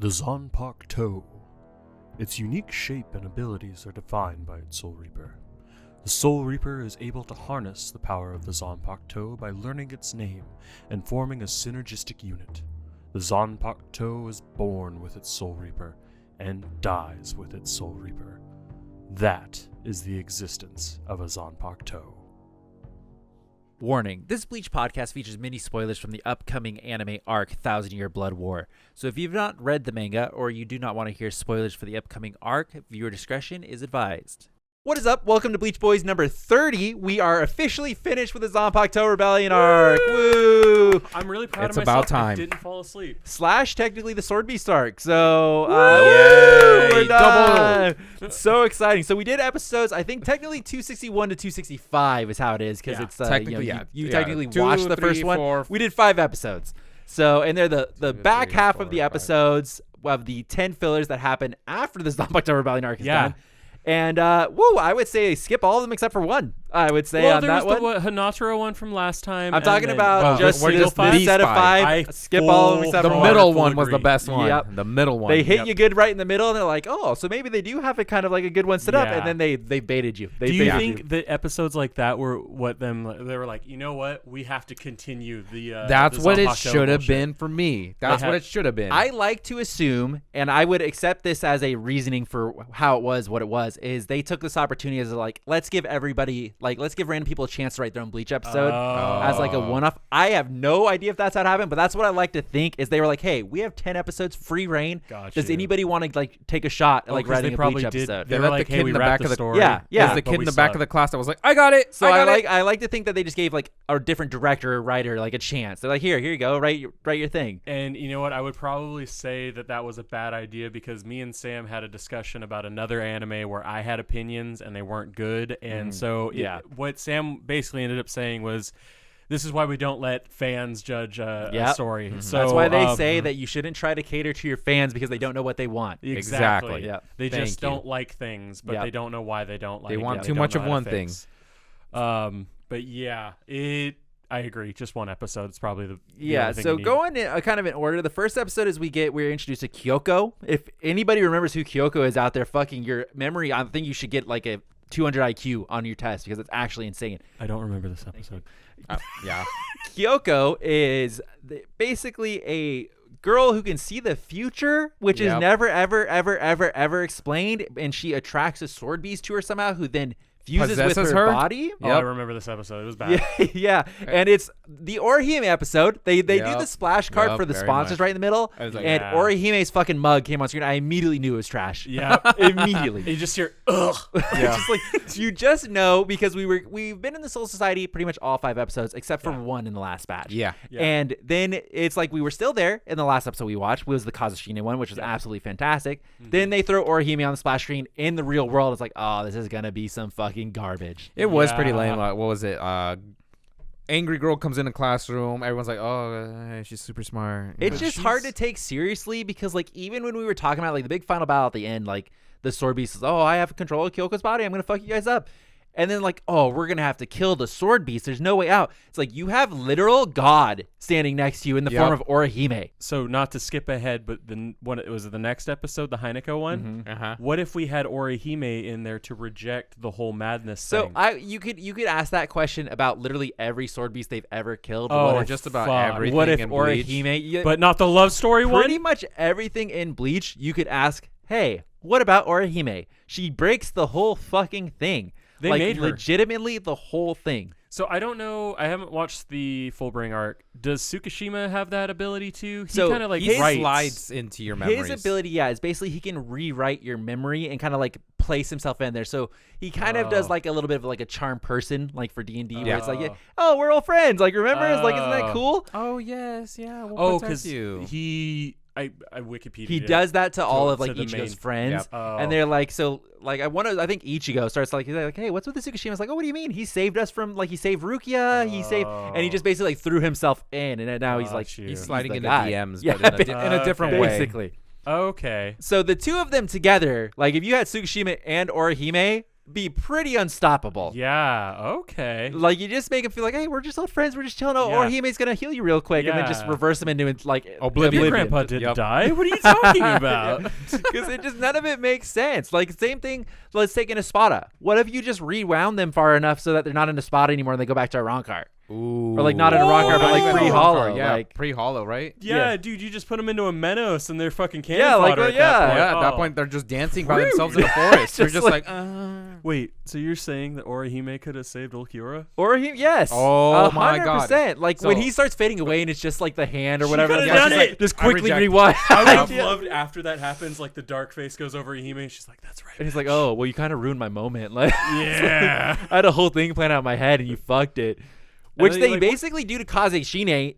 The Zanpakuto. Its unique shape and abilities are defined by its Soul Reaper. The Soul Reaper is able to harness the power of the Zanpakuto by learning its name and forming a synergistic unit. The Zanpakuto is born with its Soul Reaper and dies with its Soul Reaper. That is the existence of a Zanpakuto. Warning, this Bleach podcast features many spoilers from the upcoming anime arc 1000-Year Blood War. So if you've not read the manga or you do not want to hear spoilers for the upcoming arc, viewer discretion is advised. What is up? Welcome to Bleach Boys number 30. We are officially finished with the Zanpakuto Rebellion arc. Woo! I'm really proud It's of myself. about time. I didn't fall asleep. Slash technically the Sword Beast arc. So, Yay! we're done. It's so exciting. So we did episodes, I think technically 261 to 265 is how it is because Yeah, it's technically, you yeah. technically 2, watched the 3, first one. 4. We did 5 episodes. So, and they're the 2, back 3, half 4, of the 5. episodes of the 10 fillers that happen after the Zanpakuto Rebellion arc is Yeah. done. And, I would say skip all of them except for one. I would say on there that was one. the Hanataro one from last time. I'm talking and then- about just we're this just these set of 5. 5. Skip all of them except The for full one. middle full one was the agree. best one. Yep. The middle one. They hit Yep. you good right in the middle, and they're like, oh, so maybe they do have a kind of like a good one set up, Yeah. and then they baited you. They Do you baited think that episodes like that were what they were like, you know what? We have to continue the That's the what it Zanpakuto should have bullshit. been for me. That's what it should have been. I like to assume, and I would accept this as a reasoning for how it was, what it was, is they took this opportunity as like, let's give random people a chance to write their own Bleach episode as like a one-off. I have no idea if that's how it happened, but that's what I like to think is they were like, hey, we have 10 episodes, free reign. Got Does you. anybody want to like take a shot at like 'cause writing they a probably Bleach did. episode? They They were let like, the hey, kid we in the wrapped back the of the- story. Yeah. There's the but kid in we the back suck. of the class that was like, I got it. So I got it. I like to think that they just gave like a different director or writer like a chance. They're like, here you go, write your thing. And you know what? I would probably say that was a bad idea because me and Sam had a discussion about another anime where I had opinions and they weren't good. And so what Sam basically ended up saying was, this is why we don't let fans judge a story. So That's why they say that you shouldn't try to cater to your fans because they don't know what they want. Exactly. Yeah. They Thank just you. don't like things, but Yep. they don't know why they don't like They it. want They too don't much know of how to one thing. fix. But yeah, I agree. Just one episode. It's probably the Yeah, only thing so you need. going in, kind of in order, the first episode is we're introduced to Kyoko. If anybody remembers who Kyoko is out there, fucking your memory, I think you should get like a 200 IQ on your test because it's actually insane. I don't remember this episode. Yeah. Kyoko is basically a girl who can see the future, which is Yep. never, ever explained, and she attracts a sword beast to her somehow, who then fuses with Possesses her her? body. Oh, I remember this episode. It was bad. Yeah, and it's the Orihime episode. They do Yep. the splash card Yep, for the very sponsors much. right in the middle, I was like, and yeah. Orihime's fucking mug came on screen. I immediately knew it was trash. Yeah. Immediately. You just hear, ugh. It's just like you just know because we've been in the Soul Society pretty much all 5 episodes except for one in the last batch. Yeah. Yeah. And then it's like we were still there in the last episode we watched, was the Kazushine one, which was absolutely fantastic. Then they throw Orihime on the splash screen in the real world. It's like, oh, this is gonna be some fucking garbage. It was pretty Yeah. lame. What was it? Angry girl comes in the classroom. Everyone's like, oh, she's super smart. It's But just hard to take seriously because like even when we were talking about like the big final battle at the end, like the sword beast says, oh, I have control of Kyoko's body. I'm gonna fuck you guys up. And then like, oh, we're gonna have to kill the sword beast. There's no way out. It's like you have literal God standing next to you in the form of Orihime. So not to skip ahead, but it was the next episode, the Heineko one. Uh-huh. What if we had Orihime in there to reject the whole madness So thing? you could ask that question about literally every sword beast they've ever killed. Oh, Or just about fuck. everything what if in Bleach. Orihime? But not the love story pretty one? much everything in Bleach, you could ask, hey, what about Orihime? She breaks the whole fucking thing. They like, made her. legitimately the whole thing. So I don't know. I haven't watched the Fullbring arc. Does Tsukishima have that ability too? He So kind of like He writes. slides into your memories. His ability, is basically he can rewrite your memory and kind of like place himself in there. So he kind of does like a little bit of like a charm person, like for D&D, where it's like, oh, we're all friends. Like, remember? It's like, isn't that cool? Oh, yes. Yeah. We'll Oh, protect because you. I Wikipedia. He does that to all of to like the Ichigo's main- friends, Yep. Oh. and they're like, so like I think Ichigo starts like, he's like, hey, what's with the Tsukishima? It's like, oh, what do you mean? He saved us from like he saved Rukia, he saved, and he just basically like threw himself in, and now he's like, Got you. He's sliding the into guy. DMs, Yeah, but in a different way. basically. Okay. So the two of them together, like if you had Tsukishima and Orihime, be pretty unstoppable. Yeah. Okay. Like, you just make him feel like, hey, we're just old friends. We're just chilling. Yeah. Or Hime's going to heal you real quick and then just Yeah. reverse him into, like, Oblivion. Your grandpa didn't die. What are you talking about? Because it just, none of it makes sense. Like, same thing, let's take an Espada. What if you just rewound them far enough so that they're not in Espada anymore and they go back to a Rancor? Ooh. Or, like, not in a Rancor, but, like, Oh. pre-hollow. Yeah, Like, pre-hollow, right? Yeah, Yeah. dude, you just put them into a Menos and they're fucking cannon Yeah, like, fodder well, at yeah. that point. Yeah, at that Oh. point, they're just dancing by Rude. themselves in the forest. They're Just just like- like, Wait, so you're saying that Orihime could have saved Ulquiorra? or he, yes. Oh, my God. 100%. Like, when So- he starts fading away and it's just, like, the hand or She whatever. could've yeah, done she's it. like, just I quickly reject. rewind. I would have Yeah. loved after that happens, like the dark face goes over Ihime and she's like, that's right. And he's like, oh, well, you kind of ruined my moment. Like, Yeah. I had a whole thing planned out in my head and you fucked it. Which then they you're like, basically do to Kazashini,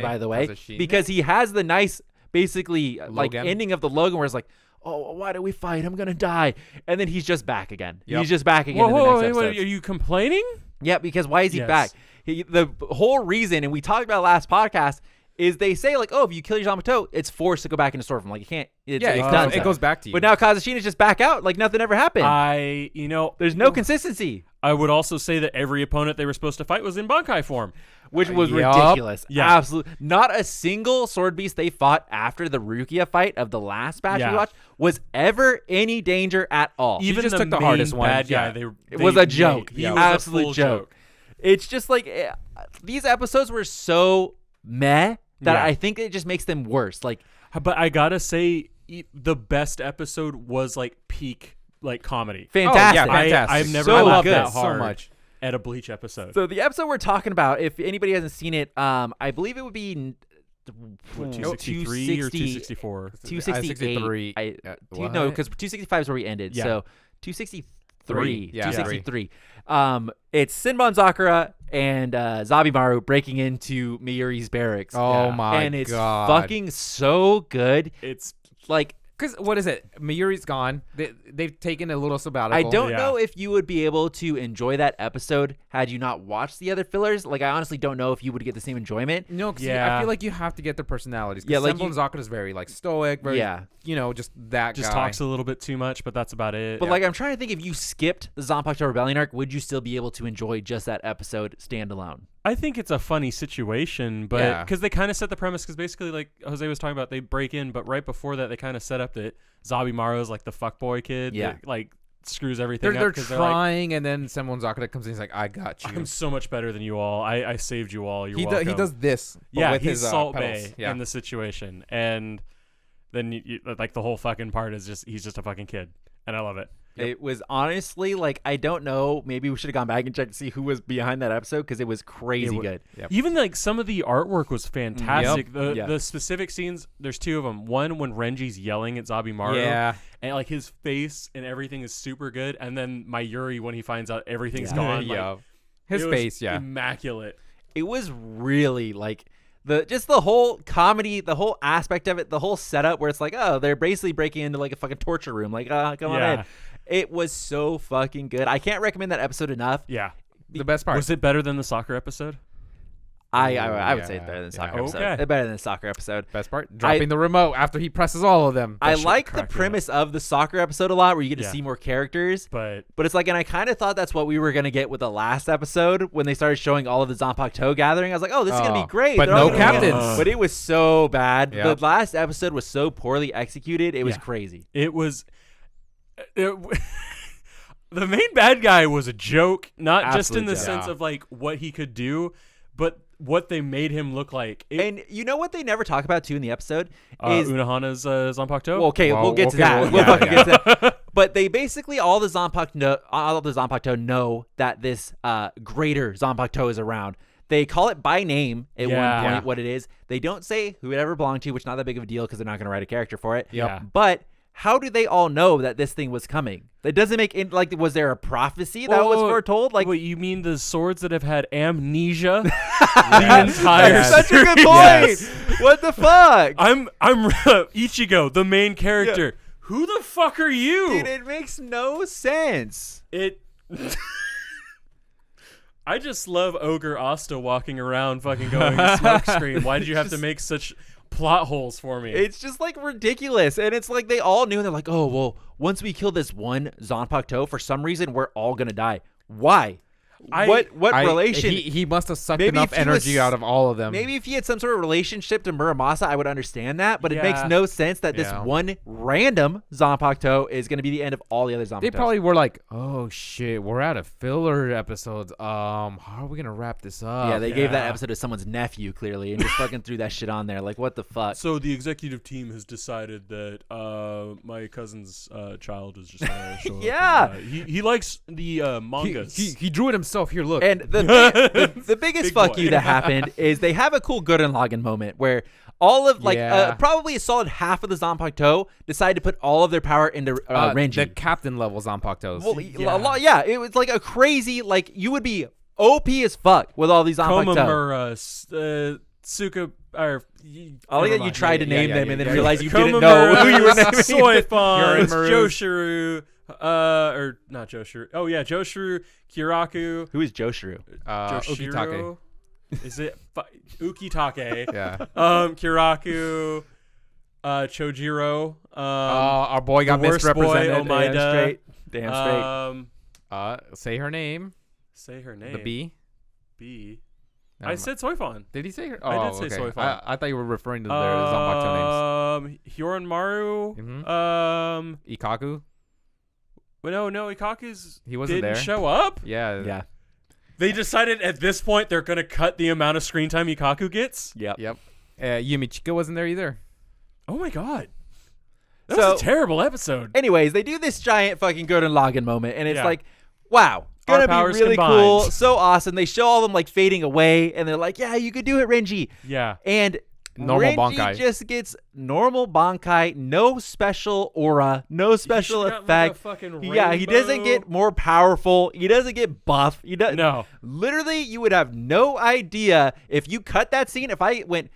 by the way, Kazashini. because he has the nice, basically, like, Logan. ending of the Logan where it's like, oh, why do we fight? I'm going to die. And then he's just back again. Yep. He's just back again Whoa, in the whoa, next wait, episode. wait, are you complaining? Yeah, because why is he Yes. back? The whole reason, and we talked about last podcast, is they say, like, oh, if you kill your Zanpakuto, it's forced to go back into Stormfront. Like, you can't. It's done. it goes back to you. But now Kazashina's just back out. Like, nothing ever happened. There's no consistency. I would also say that every opponent they were supposed to fight was in Bankai form. Which was Yup. ridiculous. Yeah. Absolutely. Not a single sword beast they fought after the Rukia fight of the last batch we Yeah. watched was ever any danger at all. Even just the took the main hardest one. bad guy. Yeah. It was a joke. He Yeah. was Absolute a full joke. It's just like these episodes were so meh that Yeah. I think it just makes them worse. Like, But I gotta say, the best episode was like peak like comedy. fantastic. Oh, yeah, fantastic. I've never So laughed good. that So hard much. at a Bleach episode. So the episode we're talking about, if anybody hasn't seen it, I believe it would be What, 263 or 264? 268. 63. No, because 265 is where we ended. Yeah. So 263. Yeah, 263. It's Senbonzakura and Zabimaru breaking into Miyuri's barracks. Oh my and it's God. fucking so good. It's Like, Because what is it? Mayuri's gone. They've taken a little sabbatical. I don't Yeah. know if you would be able to enjoy that episode had you not watched the other fillers. Like, I honestly don't know if you would get the same enjoyment. No, because Yeah. I feel like you have to get their personalities. Yeah, Yeah, like like Senbonzakura is very like stoic, very just that just guy. talks a little bit too much, but that's about it. But, like, I'm trying to think, if you skipped the Zanpakuto Rebellion arc, would you still be able to enjoy just that episode standalone? I think it's a funny situation, but Yeah. because they kind of set the premise, because basically, like Jose was talking about, they break in, but right before that, they kind of set up that Zabimaru is like the fuckboy kid Yeah. that like screws everything They're up. 'Cause they're like, trying, and then Senbonzakura comes in. He's like, "I got you." I'm so much better than you all. I saved you all. You're He welcome. does this. But Yeah, with he's his, Salt pedals. Bay Yeah. in the situation, and then like the whole fucking part is just he's just a fucking kid, and I love it. It was honestly, like, I don't know. Maybe we should have gone back and checked to see who was behind that episode, because it was crazy good. Yep. Even like some of the artwork was fantastic. Yeah. The specific scenes, there's two of them. One when Renji's yelling at Zabimaru, Yeah. and like his face and everything is super good. And then Mayuri when he finds out everything's Yeah. gone, like, Yeah. His it was face, yeah. immaculate. It was really, like, the whole comedy, the whole aspect of it, the whole setup where it's like, oh, they're basically breaking into like a fucking torture room. Like, come on Yeah. in. It was so fucking good. I can't recommend that episode enough. Yeah, The best part. was it better than the soccer episode? I would say yeah, it's better than the yeah. soccer episode. Okay. It's better than the soccer episode. Best part? Dropping the remote after he presses all of them. I shit like the cracked me up. premise of the soccer episode a lot, where you get to Yeah. see more characters. But But it's like, and I kind of thought that's what we were going to get with the last episode when they started showing all of the Zanpakuto gathering. I was like, oh, this is going to Oh, be great. but They're all no gonna be- captains. But it was so bad. Yep. The last episode was so poorly executed. It was Yeah. crazy. it was. The main bad guy was a joke, not just in Absolute the joke. sense Yeah. of like what he could do, but what they made him look like. And you know what they never talk about too in the episode is Unahana's Zanpakuto. well, okay, Well, we'll get to okay, that. well, We'll yeah, fucking yeah. get to that. But they basically all the Zanpakuto know that this greater Zanpakuto is around. They call it by name at Yeah. one point. Yeah. What it is, they don't say who it ever belonged to, which is not that big of a deal because they're not going to write a character for it. Yeah. But how do they all know that this thing was coming? It doesn't make it like, was there a prophecy that was Whoa, foretold? Like, wait, you mean the swords that have had amnesia the entire that's such a good series? point. Yes. What the fuck? I'm Ichigo, the main character. Who the fuck are you? Dude, it makes no sense. It. I just love Ogre Asta walking around, fucking going smoke screen. Why did you have to make such plot holes for me. It's just like ridiculous. And it's like they all knew, and they're like, oh, well, once we kill this one Zanpakuto, for some reason, we're all going to die. Why? What relation? He must have sucked Maybe enough if he energy was- out of all of them. Maybe if he had some sort of relationship to Muramasa, I would understand that. But it makes Yeah. no sense that this Yeah. one random Zanpakuto is going to be the end of all the other Zanpakutos. They probably were like, "Oh shit, we're out of filler episodes. How are we gonna wrap this up?" Yeah, they gave that Yeah. episode to someone's nephew, clearly, and just fucking threw that shit on there. Like, what the fuck? So the executive team has decided that my cousin's child is just gonna show Yeah. up. And, he likes the mangas. He drew it himself. Here, look. And the biggest Big fuck boy. you that happened is they have a cool Gurren Lagann moment where all of, like, Yeah. probably a solid half of the Zanpakuto decide to put all of their power into Renji. the captain level Zanpakutos. Well, Yeah. it was like a crazy, like, you would be OP as fuck with all these Zanpakuto. Komamura, Suka, or I like never that you mind. tried to name them and then yeah. realized you didn't know who you were naming. Soifon, Yorinmaru. Joshuru, or not Joshuru. Oh yeah, Joshuru, Kyoraku, Who is Joshuru? Ukitake. Joshiro. Is it Ukitake? Yeah. Kyoraku, Chojiro. Our boy got the worst boy, misrepresented. Omaida. Damn straight. Say her name. Say her name. The B. B. Never I mind. said Soifon. Did he say her? I did Oh, say okay. Soifon. I thought you were referring to their Zanpakuto names. Hyoranmaru. Mhm. Ikaku. Well, no, Ikaku's He wasn't didn't there. show up. Yeah. Yeah. They decided at this point they're gonna cut the amount of screen time Ikaku gets. Yep. Yep. Yumichika wasn't there either. Oh my god, that So- was a terrible episode. Anyways, they do this giant fucking Gurren Lagann moment, and it's Yeah. like, wow, Our gonna be powers really combined. cool, so awesome. They show all them like fading away, and they're like, yeah, you could do it, Renji. Yeah, And Normal Renji Bankai. just gets normal Bankai, no special aura, no special should've gotten, like, a effect. fucking Yeah, he doesn't rainbow. get more powerful. He doesn't get buff. He doesn't. no. Literally, you would have no idea if you cut that scene. If I went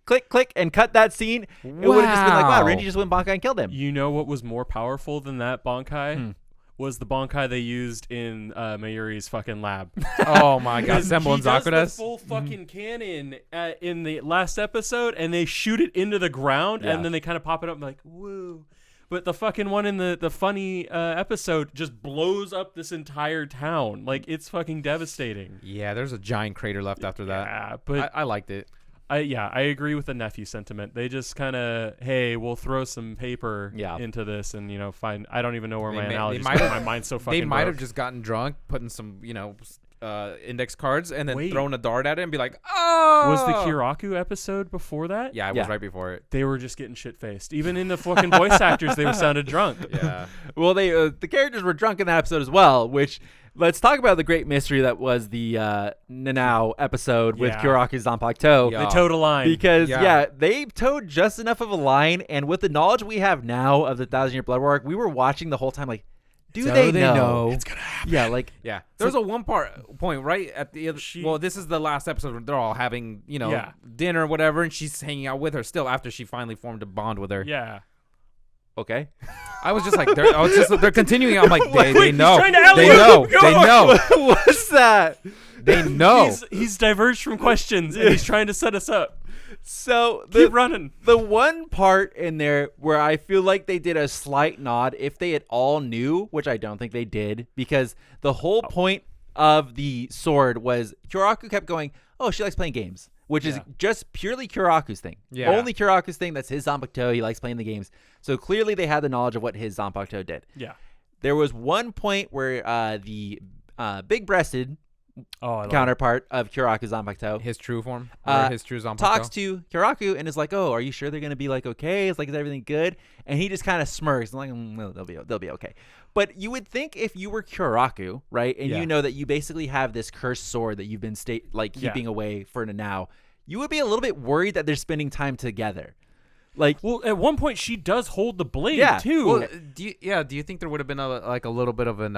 click, click, and cut that scene, it would have just been like, wow, Wow. Renji just went Bankai and killed him. You know what was more powerful than that Bankai? Hmm. Was the Bankai they used in Mayuri's fucking lab. Oh my god. He does the Senbonzakura. full fucking cannon in the last episode, and they shoot it into the ground, Yeah. and then they kind of pop it up and like, woo. But the fucking one in the funny episode just blows up this entire town. Like, it's fucking devastating. Yeah, there's a giant crater left after that. Yeah, but I liked it. I agree with the nephew sentiment. They just kind of, hey, we'll throw some paper into this, and find. I don't even know where They my may- analogy. they might have- My mind's so fucking. They might have broke. just gotten drunk, putting some, index cards, and then Wait. thrown a dart at it and be like, oh! Was the Kyoraku episode before that? Yeah, it Yeah. was right before it. They were just getting shit faced. Even in the fucking voice actors, they were sounded drunk. Yeah. Well, they the characters were drunk in that episode as well, which let's talk about the great mystery that was the Nanao episode with Yeah. Kyoraku Zanpakuto. Yeah. They towed a line. Because, Yeah. they towed just enough of a line, and with the knowledge we have now of the 1,000-Year Blood War arc, we were watching the whole time like, do So they they know? know. It's gonna happen. Yeah, like, Yeah. There's a point right at the other. She- Well, this is the last episode where they're all having, Yeah. dinner or whatever, and she's hanging out with her still after she finally formed a bond with her. yeah. okay. I was just like, they're continuing. I'm like, they Wait, know. he's trying to They alley-oop. know. Go They on. know. What's that? They know. He's diverged from questions, and he's trying to set us up. So, Keep running. the one part in there where I feel like they did a slight nod, if they had all knew, which I don't think they did, because the whole point of the sword was Kyoraku kept going, oh, she likes playing games, which is just purely Kyoraku's thing. Yeah. Only Kyoraku's thing. That's his Zanpakuto. He likes playing the games. So clearly they had the knowledge of what his Zanpakuto did. Yeah. There was one point where the big-breasted Oh, I love counterpart of Kyoraku Zanpakuto His true form. Uh, Or his true Zanpakuto. talks to Kyoraku and is like, "Oh, are you sure they're gonna be like okay? It's like, is everything good?" And he just kind of smirks and like, no, they'll be okay." But you would think if you were Kyoraku, right, and Yeah. you know that you basically have this cursed sword that you've been keeping away for now, you would be a little bit worried that they're spending time together. Like, Well, at one point she does hold the blade Yeah. too. Well, do you think there would have been a little bit of an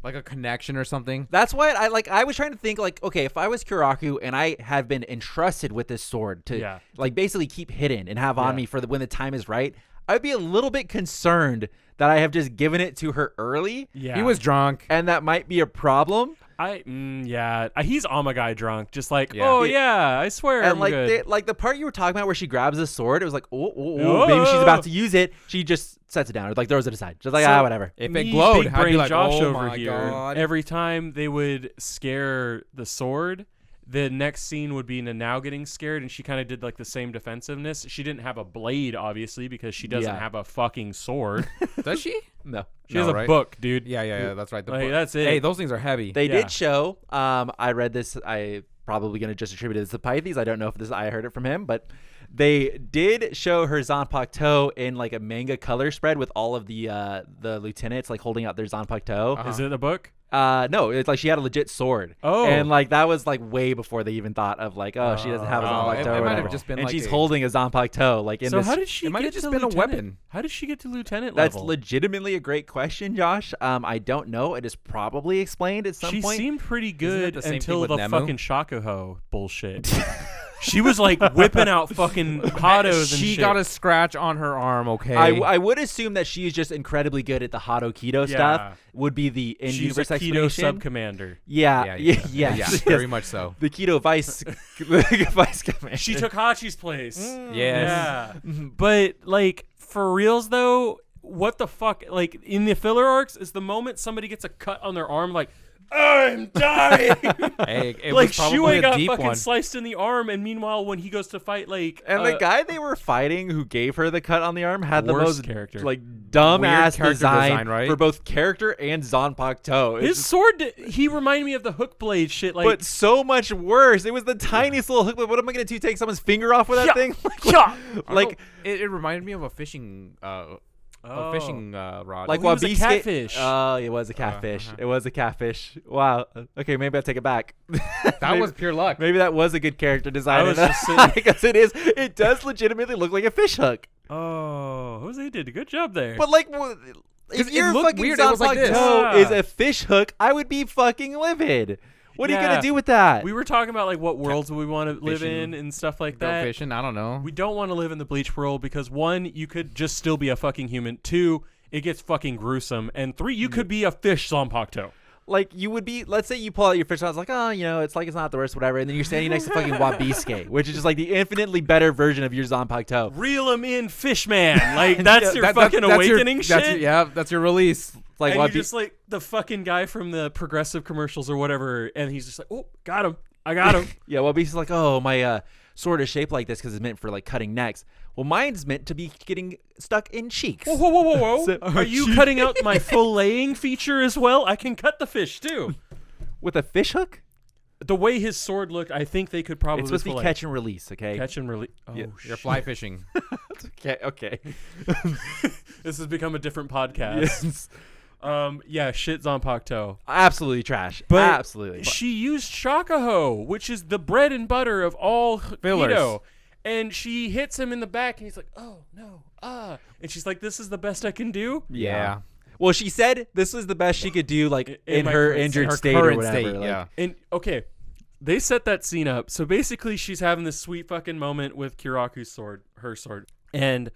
like a connection or something? that's why I was trying to think like, okay, if I was Kyoraku and I have been entrusted with this sword to Yeah. like basically keep hidden and have on Yeah. me for when the time is right, I'd be a little bit concerned that I have just given it to her early. yeah. He was drunk. And that might be a problem. He's Amagai drunk, just like, Yeah. oh yeah, I swear And I'm like good. the part you were talking about where she grabs the sword, it was like, maybe she's about to use it. She just sets it down or like throws it aside, just like So- whatever. If Me, it glowed, Big I'd Brain be like, Josh oh over my here. god. Every time they would scare the sword, the next scene would be Nanao getting scared, and she kind of did like the same defensiveness. She didn't have a blade, obviously, because she doesn't Yeah. have a fucking sword. Does she? No. She has No, a right? book, dude. Yeah. That's right. The Like, book. that's it. Hey, those things are heavy. They Yeah. did show. I read this. I probably gonna just attribute it to Pythes. I don't know if this. I heard it from him, but they did show her Zanpakuto in like a manga color spread with all of the lieutenants like holding out their Zanpakuto. Uh-huh. Is it a book? No, it's like she had a legit sword. Oh. And like that was like way before they even thought of like, oh, she doesn't have a Oh, Zanpakuto it or might whatever. have just been and like she's a- holding a Zanpakuto like in So this. how did she it might get have just to been a lieutenant? weapon. How did she get to lieutenant That's level? legitimately a great question, Josh. I don't know. It is probably explained at some She point. seemed pretty Isn't good it the same thing until with the Nemu? fucking Shakuho bullshit. She was like whipping out fucking Hados and She shit. got a scratch on her arm. Okay. I would assume that she is just incredibly good at the Hado Keto Yeah. stuff. Would be the in She's a universe keto explanation. sub-commander. Yeah, yes, Yeah, very much so. The keto vice vice commander. She took Hachi's place. Yes. Yeah. But like for reals though, what the fuck? Like in the filler arcs is the moment somebody gets a cut on their arm, like I'm dying. Hey, it like was probably Shuei a got deep fucking one. sliced in the arm, and meanwhile when he goes to fight like And the guy they were fighting who gave her the cut on the arm had the Worst most character. like dumbass Weird character design, design, right? for both character and Zanpakuto. his sword, he reminded me of the hook blade shit. Like, But so much worse. It was the tiniest little hook. But what am I gonna do? Take someone's finger off with that Yeah. thing? Like, Yeah. I don't like know, it reminded me of a fishing rod. like Oh, he was a Wabiske- catfish. Oh, it was a catfish. Uh-huh. It was a catfish. Wow. Okay, maybe I take it back. that was pure luck. Maybe that was a good character design. I was just sitting- because it does legitimately look like a fish hook. Oh, Jose did a good job there. But like, if it your looked fucking weird, it was like this. Zanpakuto Yeah. is a fish hook, I would be fucking livid. What are you Yeah. gonna do with that? we were talking about like what worlds we want to live Fishing. in and stuff like Go that. fishing. I don't know. We don't want to live in the Bleach world because one, you could just still be a fucking human. Two, it gets fucking gruesome. And three, you could be a fish Zanpakuto. Like, you would be, let's say you pull out your fish, and I was like, oh, it's like it's not the worst, whatever. And then you're standing next to fucking Wabiske, which is just like the infinitely better version of your Zanpakuto. Reel him in, Fishman. Like, that's your fucking that's your- awakening that's shit. that's your release. Like, and Wabi- you're just like the fucking guy from the Progressive commercials or whatever. And he's just like, oh, got him. I got him. yeah, Wabiske's like, oh, my sword is shaped like this because it's meant for like cutting necks. Well, mine's meant to be getting stuck in cheeks. Whoa, whoa, whoa, whoa, whoa. So- Are you cutting out my filleting feature as well? I can cut the fish too. With a fish hook? The way his sword looked, I think they could probably It's supposed to be fillet. catch and release, okay? Catch and release. Oh, Yeah, You're shit. fly fishing. Okay. This has become a different podcast. Yeah, shit Zanpakuto. Absolutely trash. But Absolutely. She used Shakuho, which is the bread and butter of all Fillers. keto. And she hits him in the back, and he's like, oh, no, And she's like, this is the best I can do? Yeah. Well, she said this was the best she could do, like, in my her current injured Her state or current whatever. state, like- yeah. And, okay, they set that scene up. So basically, she's having this sweet fucking moment with Kyoraku's sword, her sword. And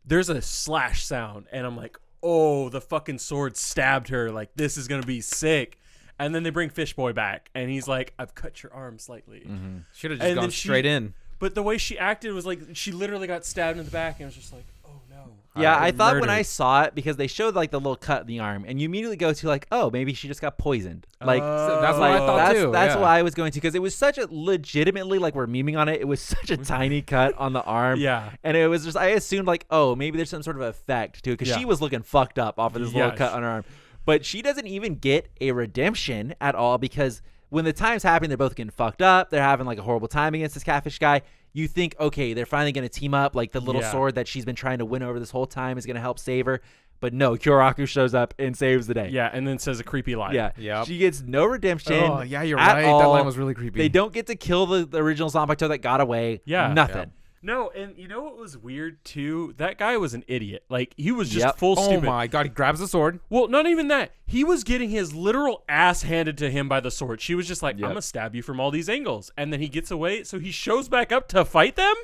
there's a slash sound, and I'm like, oh, the fucking sword stabbed her. Like, this is going to be sick. And then they bring Fish Boy back, and he's like, I've cut your arm slightly. Should have And just then gone straight in. But the way she acted was like, she literally got stabbed in the back, and I was just like, oh, no. Yeah, I thought when murdered. I saw it, because they showed, like, the little cut in the arm, and you immediately go to, like, oh, maybe she just got poisoned. Like, that's what like, I thought that's, too, That's yeah. what I was going to, because it was such a legitimately, like, we're memeing on it, it was such a tiny cut on the arm. Yeah. And it was just, I assumed, like, oh, maybe there's some sort of effect to it, because Yeah. she was looking fucked up off of this Yeah, little cut on her arm. But she doesn't even get a redemption at all, because when the times happen, they're both getting fucked up. They're having, like, a horrible time against this catfish guy. You think, okay, they're finally going to team up. Like, the little Yeah. sword that she's been trying to win over this whole time is going to help save her. But no, Kyoraku shows up and saves the day. Yeah, and then says a creepy line. Yeah. Yep. She gets no redemption. Oh, yeah, you're at right. all. That line was really creepy. They don't get to kill the original Zanpakuto that got away. Yeah. Nothing. No, and you know what was weird, too? That guy was an idiot. Like, he was just Yep. full Oh stupid. my god, he grabs the sword. Well, not even that. He was getting his literal ass handed to him by the sword. She was just like, Yep. I'm going to stab you from all these angles. And then he gets away. So he shows back up to fight them.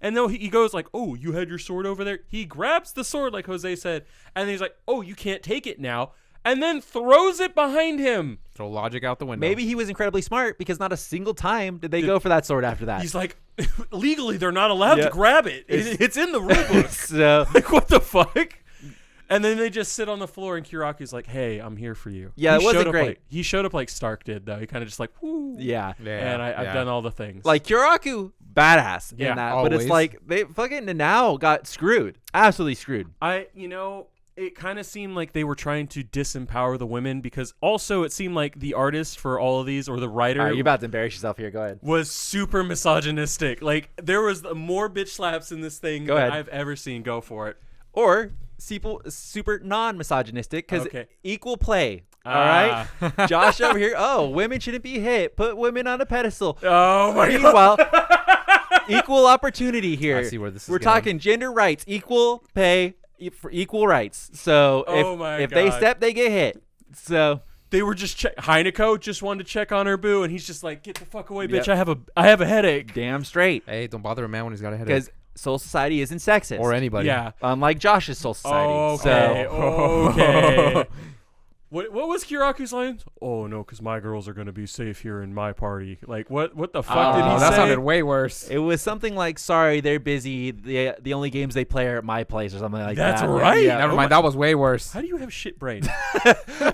And then he goes like, oh, you had your sword over there. He grabs the sword, like Jose said. And then he's like, oh, you can't take it now. and then throws it behind him. Throw logic out the window. Maybe he was incredibly smart because not a single time did they go for that sword after that. He's like, legally, they're not allowed to grab it. It's in the rule book. So like, what the fuck? And then they just sit on the floor, and Kyoraku's like, "Hey, I'm here for you." Yeah, it wasn't great. He showed up like Stark did, though. He kind of just like, "Woo." yeah. And I've done all the things. Like Kyoraku, badass in Yeah, that, but it's always. like they fucking now got screwed, absolutely screwed. It kind of seemed like they were trying to disempower the women because also it seemed like the artist for all of these or the writer All right, you're about to embarrass yourself here. Go ahead. was super misogynistic. Like there was more bitch slaps in this thing Go than ahead. I've ever seen. Go for it. Or super non-misogynistic because Okay. equal play. All right, Josh over here. Oh, women shouldn't be hit. Put women on a pedestal. Oh my god. Meanwhile, equal opportunity here. I see where this is We're going. talking gender rights, equal pay for equal rights. So if they God. step, they get hit. So They were just Heineko just wanted to check on her boo, and he's just like, "Get the fuck away, bitch! Yep. I have a headache." damn straight, Hey, don't bother a man when he's got a headache. because Soul Society isn't sexist Or anybody. Yeah. unlike Josh's Soul Society. Okay. So Okay. What was Kyoraku's line? Oh no, because my girls are gonna be safe here in my party. Like what the fuck did he Oh, that say? sounded way worse. it was something like, "Sorry, they're busy. The only games they play are at my place," or something like That's that. right. Yeah. Never mind. That was way worse. How do you have shit brain?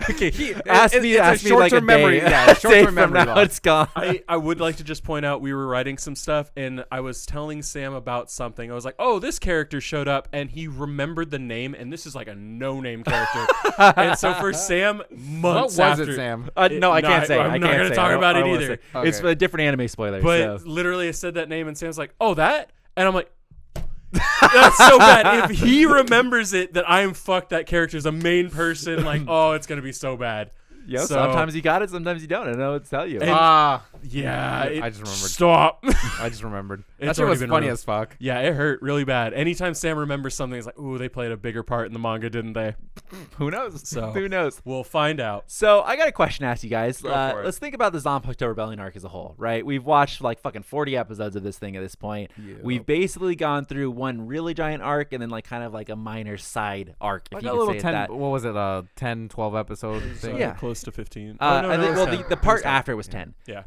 Okay, ask me like a short-term memory. day. Yeah, Day short-term from memory now, loss. it's gone. I would like to just point out we were writing some stuff and I was telling Sam about something. I was like, "Oh, this character showed up," and he remembered the name, and this is like a no-name character. And so for Sam, What months was after, it, Sam? No, I can't say. I'm I not can't gonna say. talk I about don't it wanna either. say. It's Okay. a different anime spoiler. But so. literally, I said that name, and Sam's like, "Oh, that," and I'm like, "That's so bad." If he remembers it, that I'm fucked. That character's a main person. Like, oh, it's gonna be so bad. Yo, So- sometimes you got it, sometimes you don't. I don't know what to tell you. And- Yeah, I just remembered. Stop. I just remembered. It's That shit already was been funny ruined. as fuck. Yeah, it hurt really bad. Anytime Sam remembers something, it's like, "Ooh, they played a bigger part in the manga, didn't they?" Who knows? So- Who knows? We'll find out. So I got a question to ask you guys. Go for it. Let's think about the Zanpakuto Rebellion arc as a whole, right? We've watched like fucking 40 episodes of this thing at this point. Yeah. We've basically gone through one really giant arc and then like kind of like a minor side arc, if Like you a could little say it 10, that. what was it, 10, 12 episode thing? Yeah. Close to 15. And then, it was well, 10. the It was part 10. after was 10. Yeah.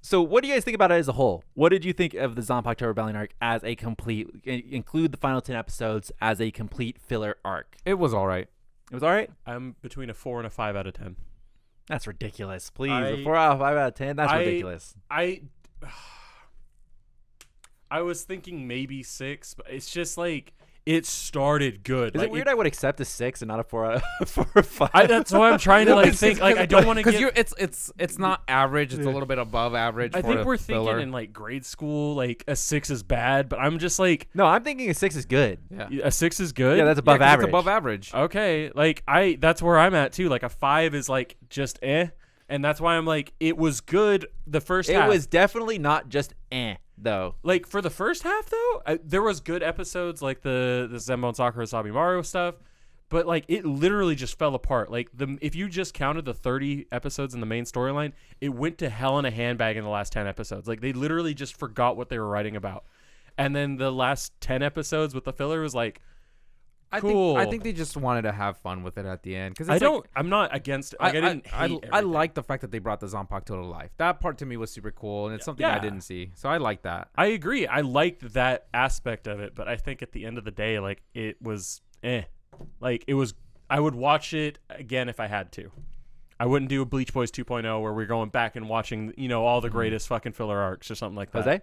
So what do you guys think about it as a whole? What did you think of the Zanpakuto Rebellion arc as a complete, include the final 10 episodes as a complete filler arc? It was all right. It was all right? I'm between a 4 and a 5 out of 10. That's ridiculous. Please. I- A 4 out of 5 out of 10? That's ridiculous. I was thinking maybe 6, but it's just like it started good. Is like, it weird I would accept a 6 and not a 4 out of 4 or 5? that's why I'm trying to like think. Like I don't want to Because get. it's not average. It's a little bit above average. I for think a we're filler. thinking in like grade school, like a 6 is bad, but I'm just like No, I'm thinking a 6 is good. Yeah. a 6 is good. Yeah, that's above 'cause average. It's above average. Okay, like that's where I'm at too. Like a 5 is like just and that's why I'm like it was good the first It half. was definitely not just though. Like for the first half though, there was good episodes like the Senbonzakura Sabimaru stuff, but like it literally just fell apart. Like if you just counted the 30 episodes in the main storyline, it went to hell in a handbag in the last 10 episodes. Like they literally just forgot what they were writing about. And then the last 10 episodes with the filler was like cool. I think they just wanted to have fun with it at the end. Because I'm not against it. Like, I didn't hate I everything. like the fact that they brought the Zanpakuto to life. That part to me was super cool, and it's something Yeah. I didn't see. So I like that. I agree. I liked that aspect of it, but I think at the end of the day, like it was Like it was I would watch it again if I had to. I wouldn't do a Bleach Boys 2.0 where we're going back and watching, all the greatest fucking filler arcs or something like that. Jose?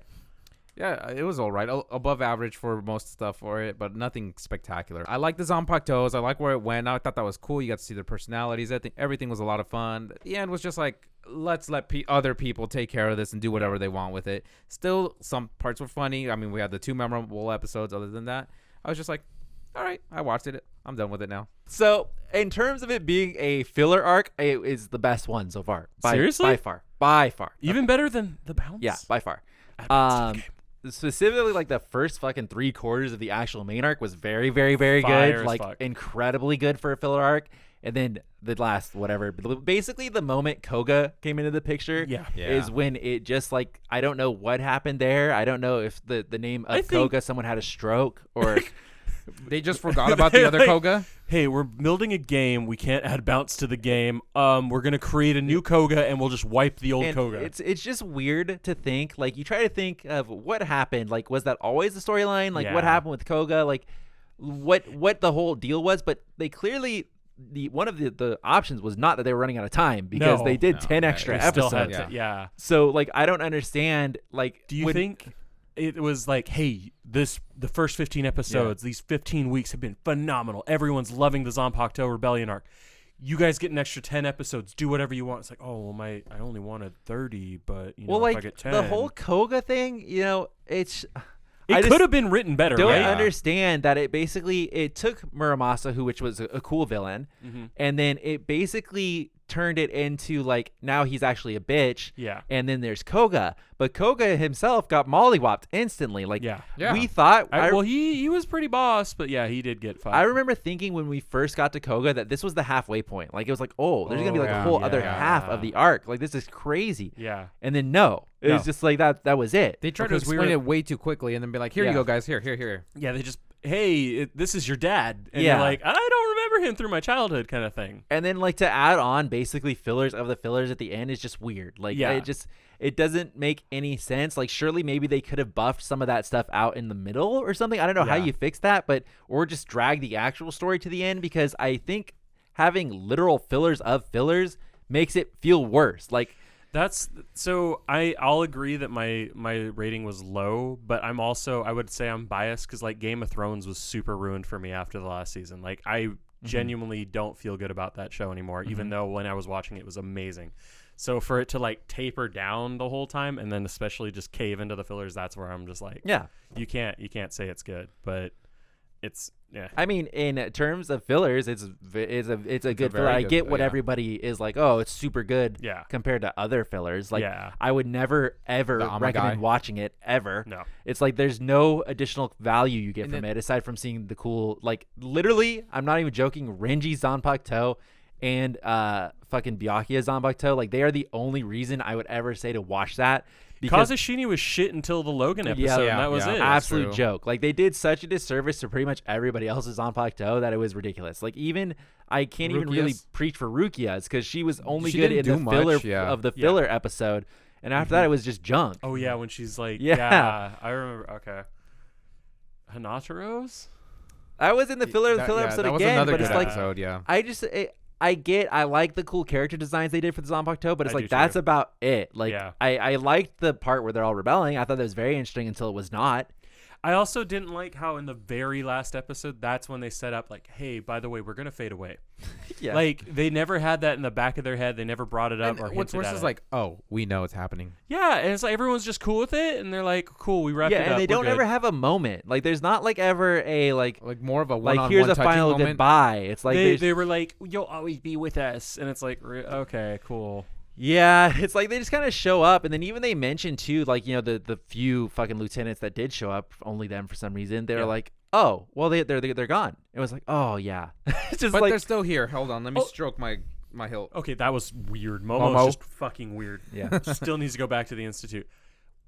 Yeah, it was all right. Above average for most stuff for it, but nothing spectacular. I like the Zanpakutos. I like where it went. I thought that was cool. You got to see their personalities. I think everything was a lot of fun. The end was just like, let's let other people take care of this and do whatever they want with it. Still, some parts were funny. I mean, we had the 2 memorable episodes. Other than that, I was just like, all right, I watched it. I'm done with it now. So, in terms of it being a filler arc, it is the best one so far. Seriously? By far. Even better than the bounce? Yeah, by far. Advanced game. Specifically, like the first fucking 3/4 of the actual main arc was very, very, very Fire good. as Like fuck. incredibly good for a filler arc. And then the last whatever, basically the moment Koga came into the picture, Yeah. is when it just like I don't know what happened there. I don't know if the name I of think- Koga, someone had a stroke or They just forgot about the other Like, Koga. hey, we're building a game. We can't add bounce to the game. We're gonna create a new Koga, and we'll just wipe the old And Koga. it's just weird to think, like, you try to think of what happened. Like, was that always the storyline? Like, what Yeah. happened with Koga? Like, what the whole deal was? But they clearly one of the options was not that they were running out of time, because No. they did No, 10 yeah, extra They still episodes. had to- yeah. So like, I don't understand. Like, Do you think it was like, hey, the first 15 episodes, these 15 weeks have been phenomenal. Everyone's loving the Zanpakuto Rebellion arc. You guys get an extra 10 episodes. Do whatever you want. It's like, oh, well, I only wanted 30, but you know, well, if I like get 10. the whole Koga thing, you know, it's. It I just could have been written better, don't right? understand that it took Muramasa, which was a cool villain, and then it basically turned it into like, now he's actually a bitch. Yeah. And then there's Koga, but Koga himself got mollywopped instantly. Like, Yeah. we thought. Well, he was pretty boss, but yeah, he did get fucked. I remember thinking when we first got to Koga that this was the halfway point. Like, it was like, oh, there's gonna be like a whole other half of the arc. Like, this is crazy. Yeah. And then no, it was just like that. That was it. They tried to Because we explain were- it way too quickly and then be like, here Yeah. you go, guys. Here. Yeah, they just, hey, this is your dad. And Yeah. you're like, I don't remember him through my childhood kind of thing. And then like to add on basically fillers of the fillers at the end is just weird. Like, Yeah. it doesn't make any sense. Like, surely maybe they could have buffed some of that stuff out in the middle or something. I don't know how Yeah. you fix that, or just drag the actual story to the end, because I think having literal fillers of fillers makes it feel worse. Like, So I'll agree that my rating was low, but I would say I'm biased because like Game of Thrones was super ruined for me after the last season. Like, I genuinely don't feel good about that show anymore, even though when I was watching it was amazing. So for it to like taper down the whole time and then especially just cave into the fillers, that's where I'm just like, yeah. you can't say it's good, but it's I mean, in terms of fillers, it's a good filler. very I good get filler, what yeah. everybody is like, oh, it's super good Yeah. compared to other fillers. Like, Yeah. I would never, ever The Amagai. recommend watching it, ever. No. It's like there's no additional value you get And from then- it aside from seeing the cool, like, literally, I'm not even joking, Renji Zanpakuto and fucking Byakuya Zanpakuto. Like, they are the only reason I would ever say to watch that. Because Kazushini was shit until the Logan episode, Yeah, and that was yeah. it. absolute true. joke. Like, they did such a disservice to pretty much everybody else's Zanpakuto that it was ridiculous. Like, even I can't even really Rukia's? preach for Rukia's because she was only She good in didn't the do filler much, yeah. of the filler episode, and after that it was just junk. Oh yeah, when she's like, Yeah. I remember. Okay, Hanatero's. I was in the filler episode that was again, another but good it's like episode, yeah. I like the cool character designs they did for the Zanpakuto, but it's I like do that's too. about it. Like, Yeah. I liked the part where they're all rebelling. I thought that was very interesting until it was not. I also didn't like how in the very last episode, that's when they set up like, hey, by the way, we're gonna fade away. Yeah. Like they never had that in the back of their head. They never brought it up And or what's hinted worse at is it. like, oh, we know it's happening. Yeah, and it's like everyone's just cool with it, and they're like, cool, we wrapped yeah, it up. and they we're don't good. ever have a moment. Like, there's not like ever a like Like more of a one-on-one like here's a touching final moment. goodbye. It's like They were like, you'll always be with us, and it's like, okay, cool. yeah, it's like they just kind of show up, and then even they mention too, like, you know, the few fucking lieutenants that did show up, only them for some reason. They're Yeah. like, oh, well they're gone. It was like, oh yeah, it's just But like they're still here. Hold on, let me Oh. stroke my hilt. Okay, that was weird. Momo's Momo. just fucking weird. yeah. Still needs to go back to the Institute.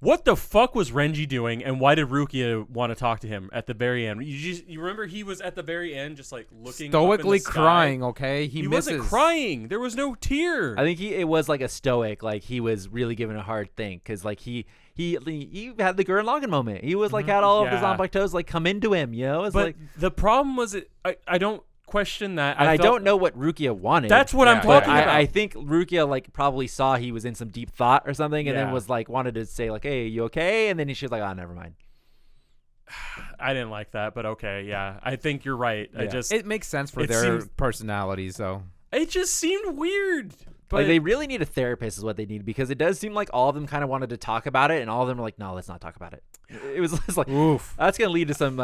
What the fuck was Renji doing, and why did Rukia want to talk to him at the very end? You remember he was at the very end just like looking up in Stoically the sky? crying, okay? He misses. wasn't crying. There was no tear. I think it was like a stoic, like he was really giving a hard thing because like he had the Gurren Lagann moment. He was like had all of the Yeah. Zanpakutos like come into him, you know? It's but like, the problem was I don't question that. and I felt- don't know what Rukia wanted. That's what I'm Yeah, talking yeah, about. I think Rukia like probably saw he was in some deep thought or something, and then Yeah. was like wanted to say like, "Hey, you okay?" And then she was like, "Oh, never mind." I didn't like that, but okay, yeah. I think you're right. I Yeah. just It makes sense for It their seems- personalities, so. it just seemed weird. But Like, they really need a therapist is what they need, because it does seem like all of them kind of wanted to talk about it, and all of them were like, "No, let's not talk about it." It was just like, Oof. that's gonna lead to some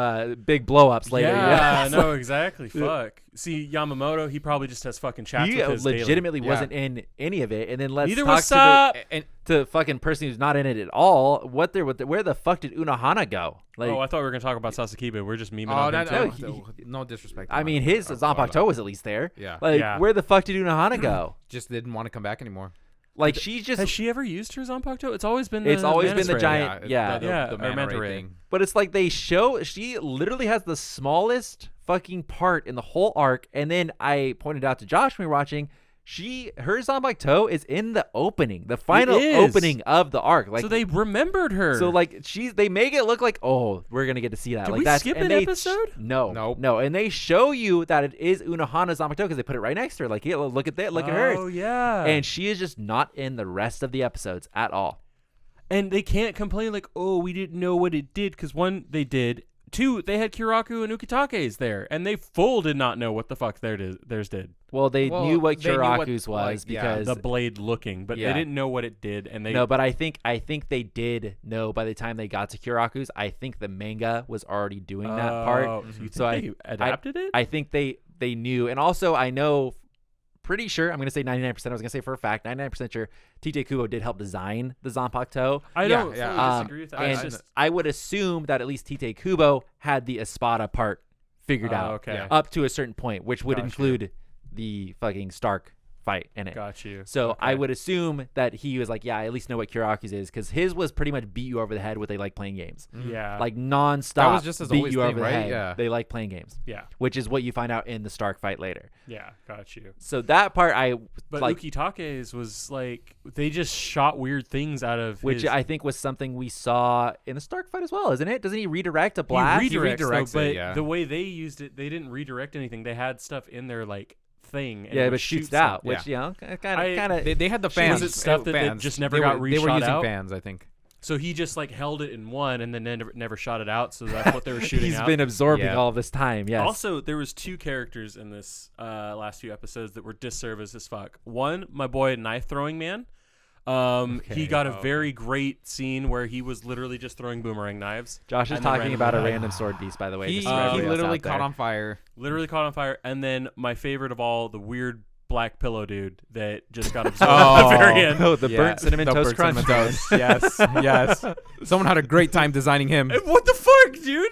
big blow-ups later. yeah, It's no, like, exactly. Fuck. See, Yamamoto, he probably just has fucking chats he with his daily. legitimately Yeah. wasn't in any of it, and then let's Neither talk was Sop. And to fucking person who's not in it at all. Where the fuck did Unohana go? Like, Oh, I thought we were gonna talk about Sasakiba. We're just memeing oh, on him. no, too. no disrespect. to I him. mean, his Oh, Zanpakuto was at least there. Yeah. Like, Yeah. where the fuck did Unohana go? Just didn't want to come back anymore. Like, she's just. Has she ever used her Zanpakuto? It's always been the It's always been the Manosphere. giant- yeah. the Yeah, or manta manta ray ray. thing. But it's like they show she literally has the smallest fucking part in the whole arc. And then I pointed out to Josh when we were watching, her Zanpakuto is in the opening, the final opening of the arc. Like, so they remembered her. So like they make it look like, oh, we're gonna get to see that. Did like we that's, skip and an episode? No, and they show you that it is Unohana's Zanpakuto because they put it right next to her. Like, here, look at that, look at hers. Oh yeah. And she is just not in the rest of the episodes at all. And they can't complain like, oh, we didn't know what it did, because one, they did. Two, they had Kyoraku and Ukitake's there, and they full did not know what the fuck theirs did. Well, they knew what Kyoraku's was because the blade looking, but they didn't know what it did. And no, but I think they did know by the time they got to Kyoraku's. I think the manga was already doing that part. So you think they adapted it? I think they knew, and also I know. Pretty sure, I'm going to say 99%. I was going to say for a fact, 99% sure Tite Kubo did help design the Zanpakuto. I don't fully disagree with that. And I would assume that at least Tite Kubo had the Espada part figured out up to a certain point, which would include the fucking Stark fight in it. Got you. So I would assume that he was like, I at least know what Kyoraku's is, because his was pretty much beat you over the head with they like playing games. Yeah. Like nonstop. That was just his beat always you thing, over the right? head. Yeah. They like playing games. Yeah. Which is what you find out in the Stark fight later. Yeah, got you. So that part But like, Ukitake's was like, they just shot weird things out of which I think was something we saw in the Stark fight as well, isn't it? Doesn't he redirect a He blast? redirects it, but the way they used it, they didn't redirect anything. They had stuff in their like thing. And but shoots out, which kind of. They had the fans. Was it stuff that just never got reshot They were using out? fans, I think. So he just like held it in one and then never shot it out. So that's what they were shooting He's out. been absorbing all this time. Yes. Also, there was two characters in this last few episodes that were disservice as fuck. One, my boy Knife Throwing Man. He got a very great scene where he was literally just throwing boomerang knives. Josh is talking about a random sword beast, by the way. He just literally caught on fire. Literally caught on fire. And then my favorite of all, the weird black pillow dude that just got absorbed at the very end. Oh, the burnt cinnamon toast crunch. Yes. Someone had a great time designing him. What the fuck, dude?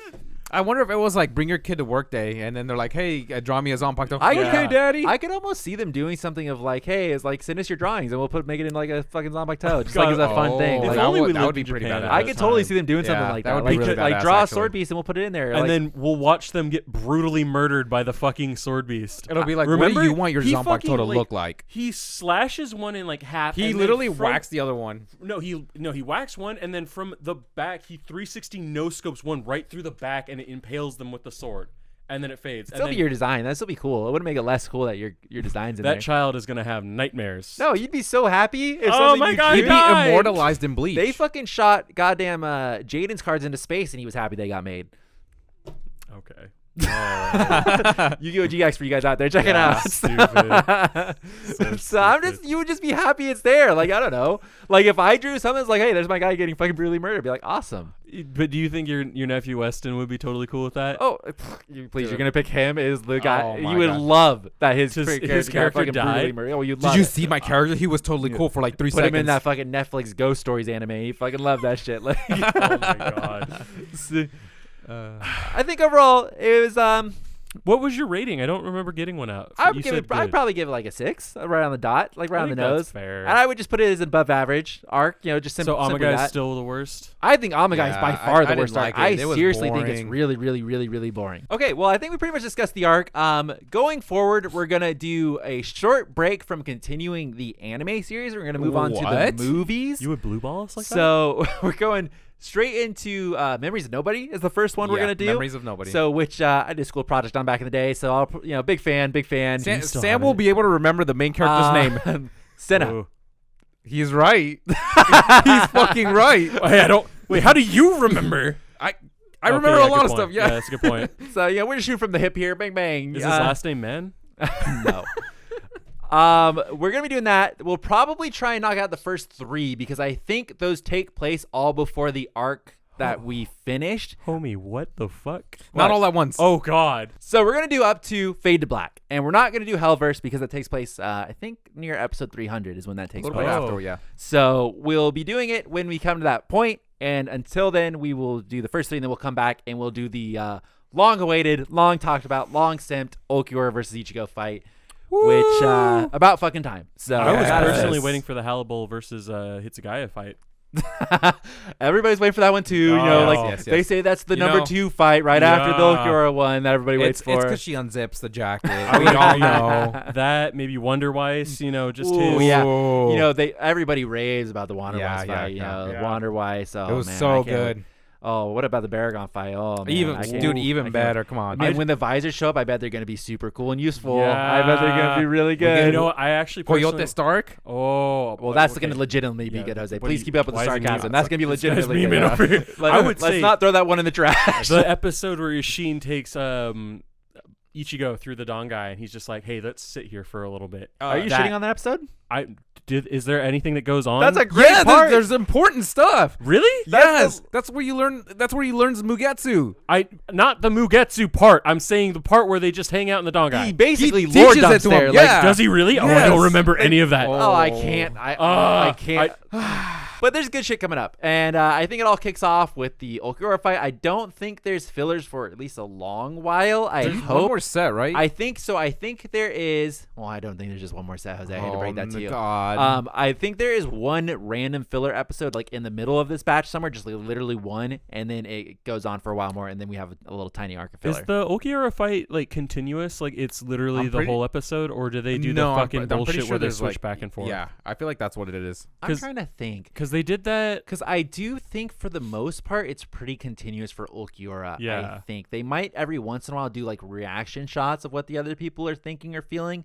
I wonder if it was like bring your kid to work day, and then they're like, "Hey, draw me a Zanpakuto." Okay, Daddy. I could almost see them doing something of like, "Hey, it's like send us your drawings, and we'll make it in like a fucking Zanpakuto, just like as a fun thing." If Like, only we that lived would be in pretty Japan badass. at I that could totally time. see them doing something like that that. would Like, be really like badass, draw a actually. sword piece and we'll put it in there. And like, then we'll watch them get brutally murdered by the fucking sword beast. It'll be like, Remember, what do you want your he Zanpakuto fucking, to like, look like? He slashes one in like half. He and then literally from- whacks the other one. He whacks one, and then from the back, he 360 no scopes one right through the back, and it impales them with the sword, and then it fades. still and be then your design. That'd still be cool. It wouldn't make it less cool that your design's in that there. child is gonna have nightmares. No, you'd be so happy. If Oh something my you God, He'd drew- be died. immortalized in Bleach. They fucking shot goddamn Jaden's cards into space, and he was happy they got made. Okay. Yu-Gi-Oh! GX for you guys out there. Check it Yeah, out. stupid. So I'm just, you would just be happy it's there. Like, I don't know. Like, if I drew something that's like, hey, there's my guy getting fucking brutally murdered, I'd be like, awesome. But do you think your nephew Weston would be totally cool with that? Oh, please, you're gonna pick him as the guy. Oh my you would God. love that his His character character fucking brutally died? murdered. Oh, you'd Did love you it. see my character? He was totally cool for like 3 Put seconds. him in that fucking Netflix Ghost Stories anime. You fucking love that shit. Like, Oh my god. I think overall it was What was your rating? I don't remember getting one out. I'd You give said it. I'd good. probably give it like a 6, right on the dot, like right I on the think that's nose. fair. And I would just put it as above average arc. You know, just So simply Amagai is that. still the worst. I think Amagai is by Yeah, far I the didn't worst arc. like it. I It was seriously think it's boring. really, really, really, really boring. Okay, well, I think we pretty much discussed the arc. Going forward, we're gonna do a short break from continuing the anime series. We're gonna move on to What? the movies. You would blue ball us like that? So we're going straight into Memories of Nobody is the first one we're gonna do. Memories of Nobody. So which I did a school project on back in the day. So I'll big fan. Sam, still Sam have will it? be able to remember the main character's name. Senna. Oh. He's right. He's fucking right. Hey, I don't. Wait, how do you remember? I Okay, remember yeah, a lot good of point. stuff. Yeah. That's a good point. So yeah, we're just shooting from the hip here. Bang bang. Is his last name Man? No. We're gonna be doing that. We'll probably try and knock out the first 3 because I think those take place all before the arc that we finished. Homie, what the fuck? Not all at once. Oh God. So we're gonna do up to Fade to Black, and we're not gonna do Hellverse because that takes place. I think near episode 300 is when that a takes little place. bit Oh. after, yeah. So we'll be doing it when we come to that point, and until then, we will do the first 3, and then we'll come back and we'll do the long-awaited, long talked about, long simped Ulquiorra versus Ichigo fight, which about fucking time. So I was gotta say- personally waiting for the Hannibal versus Hitsugaya fight. Everybody's waiting for that one too. You know, Oh. like Yes. they say that's the You number know- 2 fight right after the Yeah. Ulquiorra one that everybody waits It's for. because she unzips the jacket. I We would all agree. know. That maybe Wonder Weiss, just Ooh, his. yeah. Ooh. You know, everybody raves about the Wander Yeah, Weiss yeah, fight. yeah. You know, Yeah. Wander Weiss. Oh, It was man, I so can't good. wait. Oh, what about the Baragon fight? Oh, man, Even I can't- dude, I even can't- better. Come on. Man, when the visors show up, I bet they're going to be super cool and useful. Yeah. I bet they're going to be really good. I actually Coyote personally- Stark. Oh, Well, that's okay. going to legitimately be Yeah, good, Jose. what do Please you- keep up with the why is he sarcasm. memeing? That's going to be This guy's legitimately good. memeing over here. I would Let's say not throw that one in the trash. the episode where Yashin takes Ichigo through the Dongai, and he's just like, "Hey, let's sit here for a little bit." Are you shitting on that episode? Is there anything that goes on? That's a great part. There's important stuff. Really? Yes, that's where you learn. That's where he learns Mugetsu. Not the Mugetsu part. I'm saying the part where they just hang out in the He Dongai. basically He lore teaches dumps it to him, there. yeah. Does he really? Oh, I don't Yes. remember any of that. Oh, I can't. I can't. I- But there's good shit coming up, and I think it all kicks off with the Ulquiorra fight. I don't think there's fillers for at least a long while. I There's hope. one more set, right? I think so. I think there is. Well, I don't think there's just one more set, Jose. I hate to break that to you. God. I think there is one random filler episode, like in the middle of this batch somewhere, just like literally one, and then it goes on for a while more, and then we have a little tiny arc of filler. Is the Ulquiorra fight like continuous? Like it's literally I'm the pretty- whole episode, or do they do No, the I'm fucking pre- I'm pretty bullshit sure where they there's, switch like, back and forth? Yeah, I feel like that's what it is. I'm 'cause- trying to think. Because they did that. Because I do think for the most part it's pretty continuous for Ulquiorra. I Yeah. think they might every once in a while do like reaction shots of what the other people are thinking or feeling,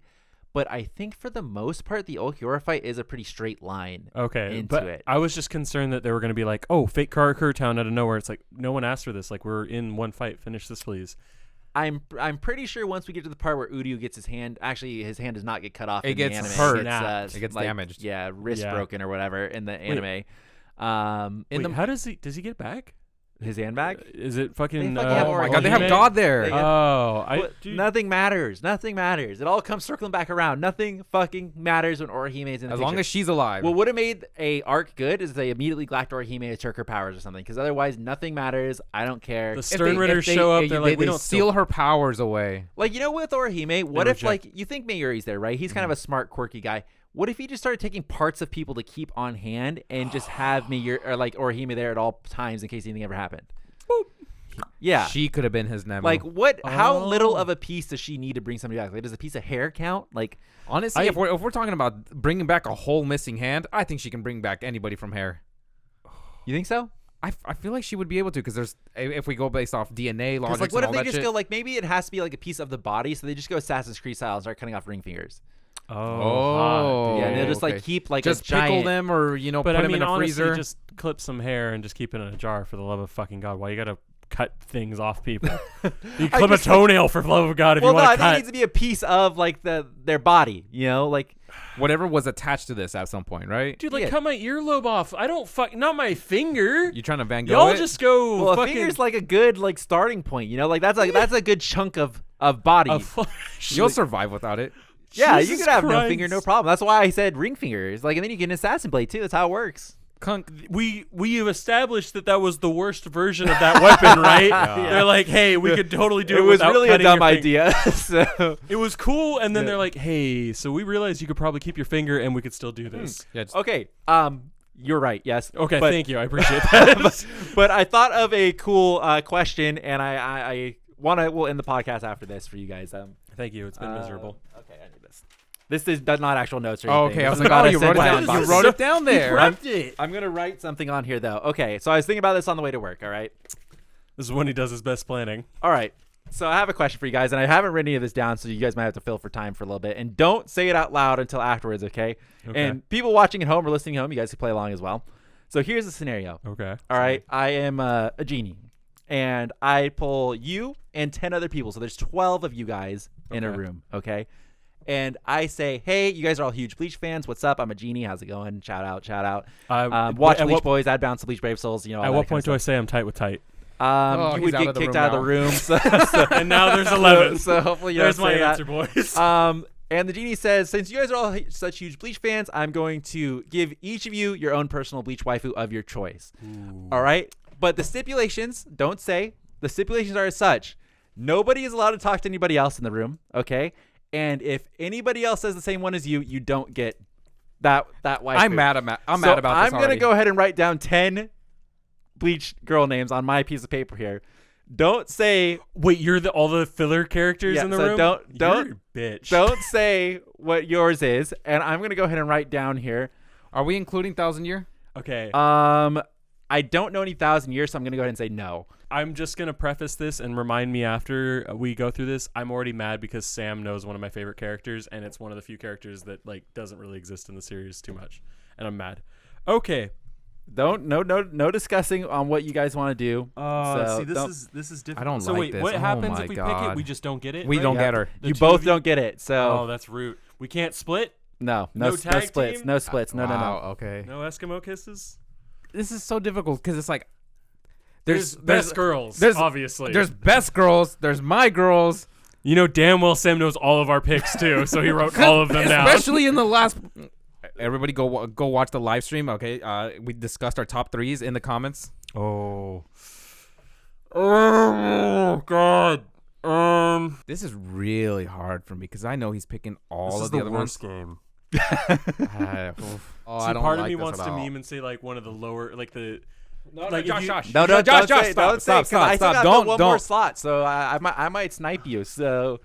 but I think for the most part the Ulquiorra fight is a pretty straight line. Okay, into but it. I was just concerned that they were going to be like, "Oh, fake Kyoraku town out of nowhere." It's like no one asked for this. Like we're in one fight. Finish this, please. I'm pretty sure once we get to the part where Uryu gets his hand, actually his hand does not get cut off. It in gets the anime. hurt. It It gets like, damaged. Yeah, wrist Yeah. broken or whatever in the anime. In Wait, the how does he get back? His hand back. Is it fucking? They fucking have oh my Orihime. god, they have God there. They- Oh, Nothing matters. Nothing matters. It all comes circling back around. Nothing fucking matters when Orihime is in the as long picture. as she's alive. What would have made a arc good is they immediately glacked Orihime to took her powers or something. Because otherwise, nothing matters. I don't care. the If Stern they- Ritters if they- show up. if They're they, like, we they don't steal her powers away. Like, with Orihime, what if, reject- like, you think Mayuri's there, right? He's kind of a smart, quirky guy. What if he just started taking parts of people to keep on hand and just have Mayuri or like Orihime there at all times in case anything ever happened? Yeah. She could have been his Nemo. Like, what? How Oh. little of a piece does she need to bring somebody back? Like, does a piece of hair count? Like, honestly, if we're talking about bringing back a whole missing hand, I think she can bring back anybody from hair. you think so? I feel like she would be able to because there's if we go based off DNA logic. Because, like, what and if all they that just shit. go, like, maybe it has to be, like, a piece of the body, so they just go Assassin's Creed style and start cutting off ring fingers. Oh, Oh. Yeah, and they'll just, okay. like, keep, like, just a giant... pickle them or But put I them mean, in a honestly, freezer. just clip some hair and just keep it in a jar for the love of fucking God. Why you gotta cut things off people? You clip a toenail for the love of God if Well, you no, I want to think it cut. needs to be a piece of, like, their body, like... Whatever was attached to this at some point, right? Dude, like, Yeah. cut my earlobe off. I don't not my finger. You trying to Van Gogh Y'all it? just go Well, a fucking finger's, like, a good, like, starting point, like, that's a good chunk of body. a flesh. You'll survive without it. Yeah, you Jesus could have no Christ. finger, no problem. That's why I said ring fingers. Like, and then you get an assassin blade, too. That's how it works. We have established that was the worst version of that weapon, right? They're like, hey, we could totally do it. It was without really a cutting dumb your finger. idea. So... It was cool, and then Yeah. they're like, hey, so we realized you could probably keep your finger, and we could still do this. Yeah, just, Okay, you're right, yes. Okay, but, thank you. I appreciate that. But I thought of a cool question, and I we'll end the podcast after this for you guys. Thank you. It's been miserable. Okay, I need this. This is not actual notes or oh, anything. okay. I This was is like, not oh, a you wrote it sent down. down You box. wrote it down there. I'm gonna write something on here though. Okay, so I was thinking about this on the way to work. All right. This is when he does his best planning. All right. So I have a question for you guys, and I haven't written any of this down, so you guys might have to fill for time for a little bit. And don't say it out loud until afterwards, okay? And people watching at home or listening at home, you guys can play along as well. So here's the scenario. Okay. All right. I am a genie, and I pull you and 10 other people. So there's 12 of you guys in a Okay. room, okay? And I say, hey, you guys are all huge Bleach fans. What's up? I'm a genie. How's it going? Shout out, shout out. Watch at Bleach what, Boys, Add Bounce to Bleach Brave Souls. All at that what kind point of do I stuff. say I'm tight with tight? Oh, You he's would out get of the kicked room out of the now. room. So, And now there's 11. So hopefully you There's don't my say that. answer, boys. And the genie says, since you guys are all such huge Bleach fans, I'm going to give each of you your own personal Bleach waifu of your choice. All right? But the stipulations, don't say. The stipulations are as such. Nobody is allowed to talk to anybody else in the room, okay? And if anybody else says the same one as you, you don't get That waifu. I'm mad about So this I'm gonna already. go ahead and write down 10 Bleach girl names on my piece of paper here. Don't say Wait, you're all the filler characters in the so room? Don't You're a bitch. don't say what yours is, and I'm gonna go ahead and write down here. Are we including 1,000 Year? Okay. I don't know any 1,000 Years, so I'm gonna go ahead and say no. I'm just gonna preface this and remind me after we go through this. I'm already mad because Sam knows one of my favorite characters, and it's one of the few characters that like doesn't really exist in the series too much, and I'm mad. Okay. No discussing on what you guys want to do. So See, don't- this is difficult. I don't so like wait, this. what Oh happens my if we pick it? God. We just don't get it. We right? don't get her. The you two both of don't get it. Oh, So that's rude. We can't split. no no tag splits. team? No splits. No. Wow, okay. No Eskimo kisses. This is so difficult because it's like There's best girls. there's- obviously. there's best girls, there's my girls, You know damn well Sam knows all of our picks too, so he wrote all of them down. especially in the last. Everybody go watch the live stream. Okay, we discussed our top 3s in the comments. Oh God. This is really hard for me because I know he's picking all This of is the the other worst ones. game. Oh, See, I don't part of like me this wants at to all. meme and say like one of the lower, like the. No, Like, if you- Josh. No, Josh, don't Josh, say, stop, don't say, 'cause stop, I still stop. got one more Don't. slot, so I might snipe you. So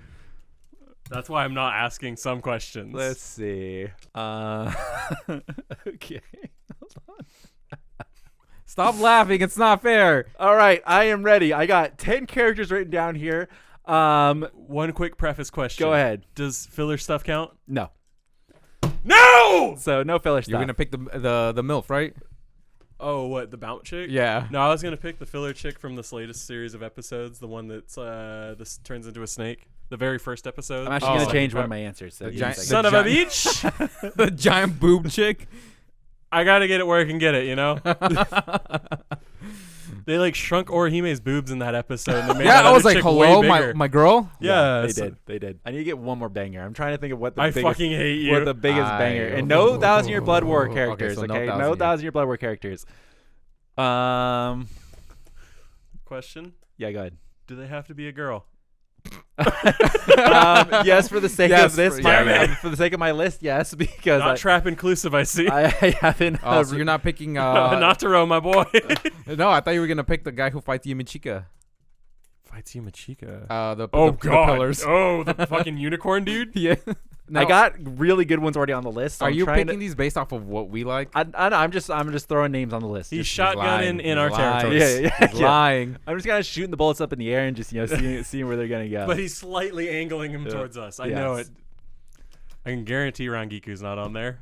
That's why I'm not asking some questions. let's see. Okay. Stop laughing. It's not fair. All right, I am ready. I got 10 characters written down here. One quick preface question. Go ahead. Does filler stuff count? No. No. So no filler stuff. You're gonna pick the MILF, right? Oh, what, the bounce chick? Yeah. No, I was gonna pick the filler chick from this latest series of episodes, the one that's this turns into a snake. The very first episode. I'm actually Oh. gonna change one of my answers. So The give me a giant- second. Son of a giant- bitch. The giant boob chick. I gotta get it where I can get it, you know? They like shrunk Orihime's boobs in that episode. And they made Yeah, that I was other like, chick way hello, bigger. my girl. Yeah, they so- did. They did. I need to get one more banger. I'm trying to think of what the I biggest, fucking hate you. what the biggest banger. And no 1,000 Year Blood War characters. so no Okay, 1,000 no Year. 1,000 Year Blood War characters. Question: Yeah, go ahead. Do they have to be a girl? Yes, for the sake Yes, of this, for- yeah, my- man. for the sake of my list, yes, because Not trap inclusive, I see. I haven't. Oh, so you're not picking. Nataro, my boy. No, I thought you were gonna pick the guy who fights Yumichika. Fights Yumachika. The Oh the God! pillars. Oh, the fucking unicorn dude. Yeah. I got really good ones already on the list. So Are I'm you trying picking to, these based off of what we like? I'm just throwing names on the list. He's Just- shotgunning in our He's lying. territories. Yeah. He's lying. I'm just kind of shooting the bullets up in the air and just seeing where they're gonna go. But he's slightly angling him Yeah. towards us. I Yes. know it. I can guarantee Rangiku's not on there.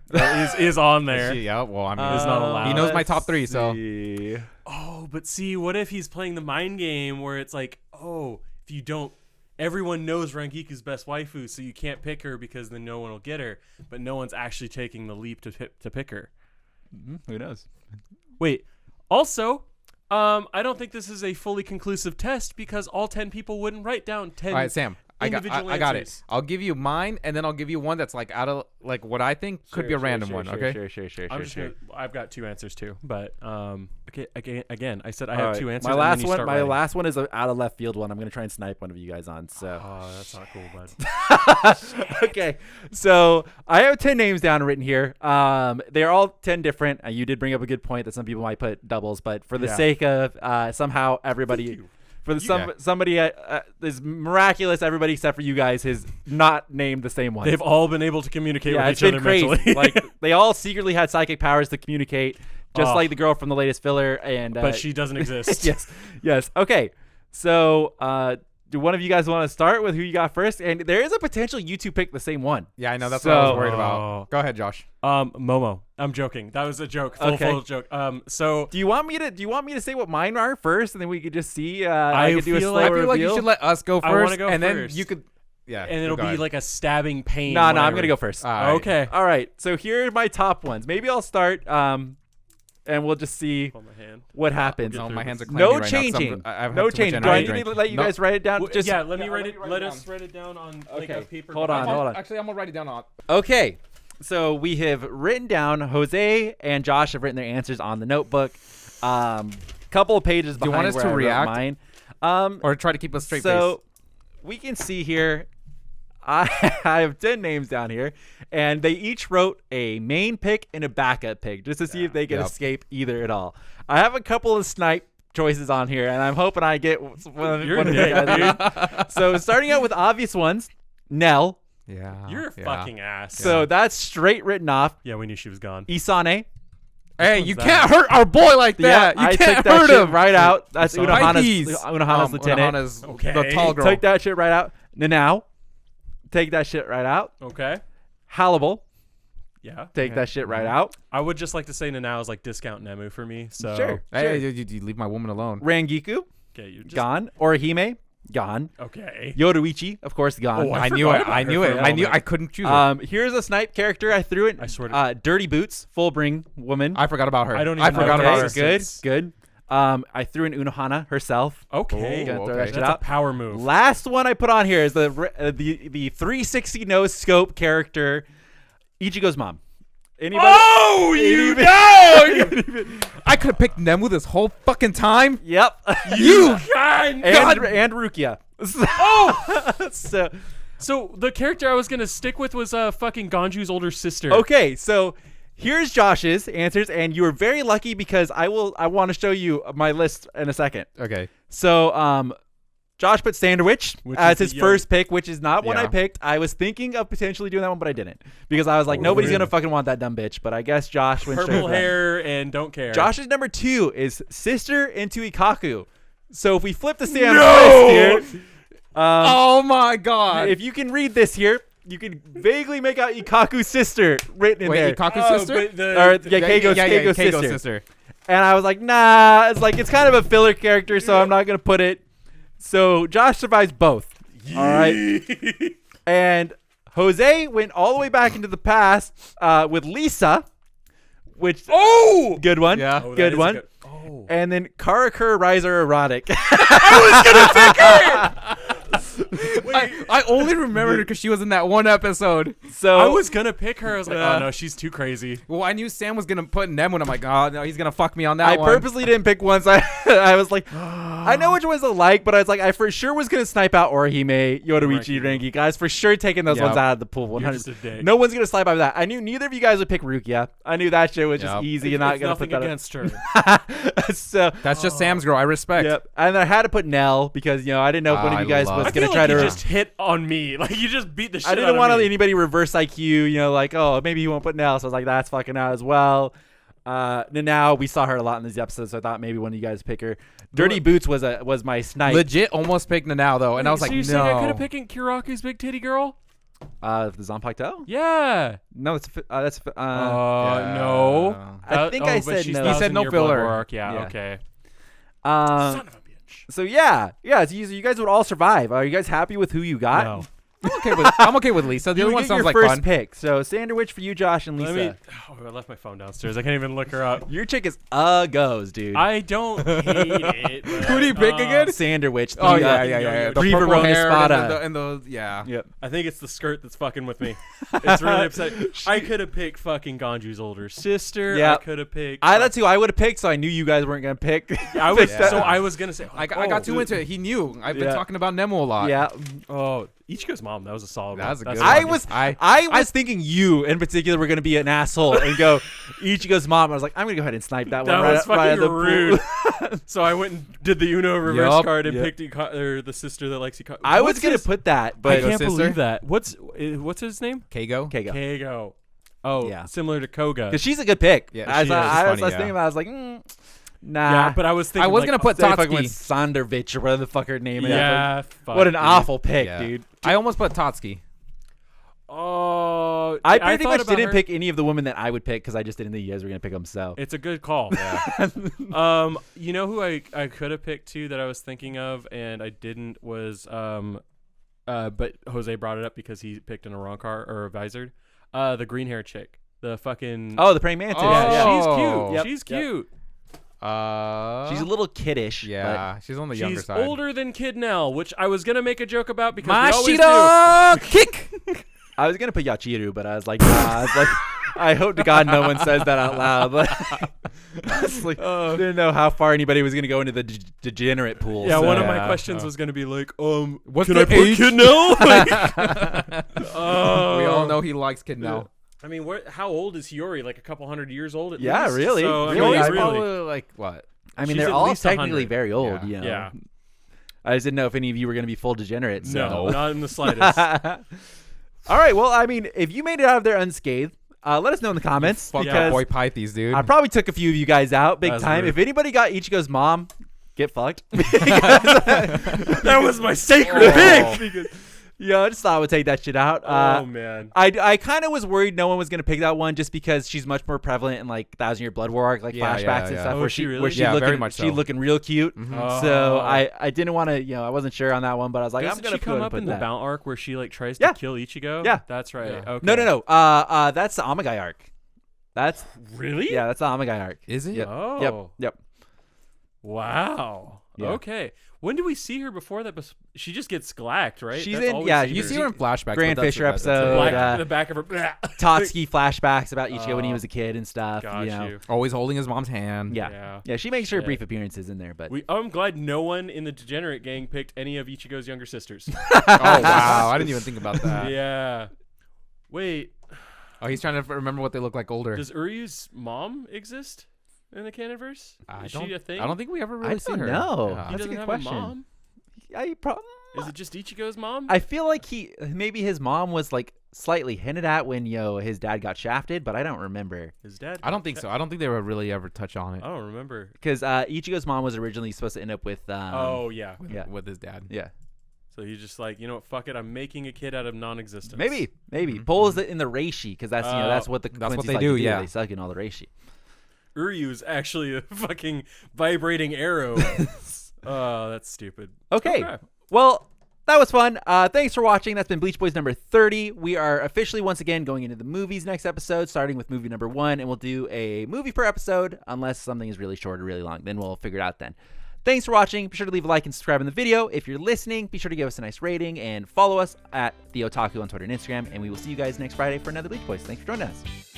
Is on there. Yeah. Well, I mean, It's not allowed. he knows my let's top 3, so. see. Oh, but see, what if he's playing the mind game where it's like, oh, if you don't, everyone knows Rangiku's best waifu, so you can't pick her because then no one will get her, but no one's actually taking the leap to pick her. Who knows? Wait, also, I don't think this is a fully conclusive test because all 10 people wouldn't write down 10 All right, Sam. I got it. answers. I'll give you mine, and then I'll give you one that's like out of like what I think could be a random one. Okay. Sure. I'm just gonna, I've got 2 answers too, but okay, again, I said I All have right. 2 answers. My and then last you one. start My writing. last one is an out of left field one. I'm gonna try and snipe one of you guys on. So. Oh, that's not cool, bud. Okay, so I have 10 names down written here. They're all 10 different. You did bring up a good point that some people might put doubles, but for the Yeah. sake of somehow everybody, somebody is miraculous. Everybody except for you guys has not named the same one. They've all been able to communicate Yeah, with it's each been other crazy. mentally. Like they all secretly had psychic powers to communicate, just Oh. like the girl from the latest filler. And but she doesn't exist. yes. Okay, so do one of you guys want to start with who you got first? And there is a potential you two pick the same one. Yeah, I know. That's what I was So- worried Oh. about. Go ahead, Josh. Momo. I'm joking. That was a joke. Full joke. So Do you want me to say what mine are first, and then we could just see? I could do a feel slow like- I feel like you reveal? should let us go I wanna first, go and then first. you could. Yeah. and it'll go be ahead. like a stabbing pain. No, I'm whenever. gonna go first. All right. Okay. All right. So here are my top ones. Maybe I'll start, and we'll just see Hold my hand. what happens. get No, through my this. hands are clammy No right now 'cause changing. I've No had too much changing. Do energy I to need to drink. let you No. guys write it down? Well, Just yeah, let me yeah, write let it. me write Let it us down. write it down on like Okay. a paper. Hold on. Actually, I'm gonna write it down. Okay. So we have written down. Jose and Josh have written their answers on the notebook. Couple of pages Do you behind want us where to I wrote react? mine. Or try to keep a straight So face. we can see here. I have 10 names down here, and they each wrote a main pick and a backup pick just to see if they can escape either at all. I have a couple of snipe choices on here, and I'm hoping I get one of you guys. So starting out with obvious ones, Nell. Yeah. You're a fucking ass. So that's straight written off. Yeah, we knew she was gone. Isane. Hey, you can't hurt our boy like that. You I can't took that hurt shit him. right out. That's Pisces. Unohana's lieutenant. Unohana's Okay. the tall girl. Take that shit right out. Nanao. Take that shit right out. Okay. Hallible. Yeah. Take that shit right out. I would just like to say Nanao is like discount Nemu for me. So Sure. Hey, you leave my woman alone. Rangiku. Okay, you just Gone. Orihime. Gone. Okay. Yoruichi, of course, gone. Oh, I knew it. I knew it. I knew. I couldn't choose it. Here's a snipe character. I threw it. I swear to Dirty Boots, full bring woman. I forgot about her. I don't I even forgot know about her. her. Good, good. I threw in Unohana herself. Okay. Oh, Gonna throw okay. that shit That's a out. power move. Last one I put on here is the 360 no scope character, Ichigo's mom. Anybody? Oh, you know! I could have picked Nemu this whole fucking time. Yep. You can. and Rukia. Oh! So the character I was gonna stick with was fucking Ganju's older sister. okay, so here's Josh's answers, and you were very lucky because I want to show you my list in a second. Okay. So Josh put Sandwich Which as is his the first pick, which is not one I Yeah. picked. I was thinking of potentially doing that one, but I didn't because I was like, nobody's gonna fucking want that dumb bitch. But I guess Josh went straight Purple for that. hair and don't care. Josh's number 2 is Sister into Ikaku. So if we flip to Sam's list here, Oh my god. if you can read this here, you can vaguely make out Ikaku's sister written in there. Wait, Ikaku's sister? Or Keigo's sister. And I was like, nah, it's kind of a filler character, so I'm not gonna put it. So Josh survives both. All right. And Jose went all the way back into the past with Lisa, which good one. Yeah. Oh, that good is a one. good- Oh. And then Karakura Riser Erotic. I only remembered her because she was in that one episode. So I was gonna pick her. I was like, oh no, she's too crazy. Well, I knew Sam was gonna put Nemu, and I'm like, oh no, he's gonna fuck me on that I one. purposely didn't pick one. So I was like, I know which ones I like, but I was like, I for sure was gonna snipe out Orihime, Yoruichi, Rengi. Guys, for sure taking those Yep. ones out of the pool. You're 100. just a dick. No one's gonna snipe out of that. I knew neither of you guys would pick Rukia. I knew that shit was just Yep. easy. You're not It's gonna put nothing that. against her. So That's just Sam's girl. I respect. yep. And I had to put Nell because I didn't know if one of I you guys love was I gonna feel try like to. you just hit on me. Like you just beat the shit I out didn't of want me. anybody reverse IQ. Like, oh, maybe he won't put Nell. So I was like, that's fucking out as well. Now we saw her a lot in these episodes, so I thought maybe one of you guys pick her. Dirty Boots was my snipe. Legit almost picked Nanao though, and I was so like, you're no. saying I could have picked Kyoraku's big titty girl? The Zanpakuto? Yeah. No, that's No. I think I but said she's no. He said no 1,000-year blood filler. war arc. Yeah, Yeah. okay. um. Son of a bitch. So yeah. So you guys would all survive. Are you guys happy with who you got? No. I'm okay with Lisa. The You other would one get sounds your like first fun. pick. So Sandwich for you, Josh, and Lisa. Let me. Oh, I left my phone downstairs. I can't even look her up. Your chick is a goes, dude. I don't hate it. But, Who do you pick again? Sandwich. Oh the, yeah. The Riva purple Rona hair Spada. and the yeah. Yep. I think it's the skirt that's fucking with me. It's really upsetting. I could have picked fucking Ganju's older sister. Yeah. I could have picked. That's who I would have picked. So I knew you guys weren't gonna pick. I was. Yeah. So I was gonna say. I got too into it. He knew. I've been talking about Nemo a lot. Yeah. Oh, Ichigo's mom. That was a solid. That was a one. good That's one. I was I- I was thinking you in particular were gonna be an asshole and go Ichigo's mom. I was like, I'm gonna go ahead and snipe that That one. was right out fucking of the pool. rude. So I went and did the Uno reverse Yup. card and Yep. picked the sister that likes Ikaku. I was What's gonna his- put that, I but can't sister? believe that. What's his name? Keigo. okay, go. Keigo. Oh, Yeah. similar to Koga. Because she's a good pick. Yeah, As she is. I She's was funny, thinking yeah. about it, I was like, nah. Yeah, but I was thinking. I was like, gonna put Say if I went Tatsuki. Sandervich or whatever the fuck her name is. Yeah. fuck, What an dude. awful pick, Yeah. dude. I almost put Tatsuki. Oh, I pretty thought much about didn't her. pick any of the women that I would pick because I just didn't think you guys were gonna pick them. So It's a good call. You know who I could have picked too that I was thinking of and I didn't was but Jose brought it up because he picked in a wrong car or a visored. The green hair chick. The fucking the praying mantis. Oh. yeah, Yeah, she's cute. Yep, She's yep. cute. she's a little kiddish. Yeah, she's on the younger She's side. older than Kid Nell, which I was gonna make a joke about because we always do. Mashita kick. I was gonna put Yachiru, but I was like, nah. I was like, I hope to God no one says that out loud. Like, I was like, didn't know how far anybody was gonna go into the degenerate pool. Yeah, so. one of my questions was gonna be like, What's can the I put age? Kid now? We all know he likes Kid now. I mean, how old is Hiyori? Like a couple hundred years old at least? Yeah, really. So, I Really? mean, He's really. probably like what? I mean, She's they're at all least technically 100. very old. Yeah. You know? Yeah. I just didn't know if any of you were gonna be full degenerates. So. No, not in the slightest. All right. Well, I mean, if you made it out of there unscathed, let us know in the comments Fuck because boy Pythes, dude. I probably took a few of you guys out big That's time. rude. If anybody got Ichigo's mom, get fucked. That was my sacred pick. Yeah, I just thought I would take that shit out. Oh man. I kind of was worried no one was gonna pick that one just because she's much more prevalent in like 1,000-Year Blood War arc, like Yeah, flashbacks yeah, and yeah. stuff Oh, where is she she really? where she Yeah, looking very much she so. looking real cute. Mhm. So Oh. I didn't want to I wasn't sure on that one, but I was like Doesn't I'm gonna she come up put in the that. Mount arc where she like tries Yeah. to kill Ichigo? Yeah. That's right. Yeah. Okay. No. That's the Amagai arc. That's Really? that's the Amagai arc. Is it? Yep. Oh. Yep. Wow. Yeah. Okay. When do we see her before that? She just gets glacked, right? She's That's in- all we yeah, You see her in flashbacks. Grand but that's Fisher it, that's it. episode. Black, the back of her. Totsuki flashbacks about Ichigo when he Oh. was a kid and stuff. Got you know. you. Always holding his mom's hand. Yeah. Yeah, she makes her Shit. brief appearances in there, but I'm glad no one in the Degenerate gang picked any of Ichigo's younger sisters. Oh wow, I didn't even think about that. Yeah. Wait, Oh, he's trying to remember what they look like older. does Uryu's mom exist in the canonverse? I Is don't. she a thing? I don't think we ever really see don't her. know. Yeah. He That's a doesn't good have question. a mom. Is it just Ichigo's mom? I feel like maybe his mom was like slightly hinted at when his dad got shafted, but I don't remember His dad? I don't think so. I don't think they would really ever touch on it I don't remember. because Ichigo's mom was originally supposed to end up with Oh yeah. yeah. with his dad. Yeah, So he's just like, you know what? Fuck it. I'm making a kid out of non-existence. maybe Mhm. pulls it in the reishi because that's that's what the That's what Quincy's they like do, to yeah. They suck in all the reishi. Uryu is actually a fucking vibrating arrow. Oh, that's stupid. Okay. Well, that was fun. Thanks for watching. That's been Bleach Boys number 30. We are officially once again going into the movies next episode, starting with movie number 1, and we'll do a movie per episode unless something is really short or really long. Then we'll figure it out then. Thanks for watching. Be sure to leave a like and subscribe in the video. If you're listening, be sure to give us a nice rating and follow us at The Otaku on Twitter and Instagram. And we will see you guys next Friday for another Bleach Boys. Thanks for joining us.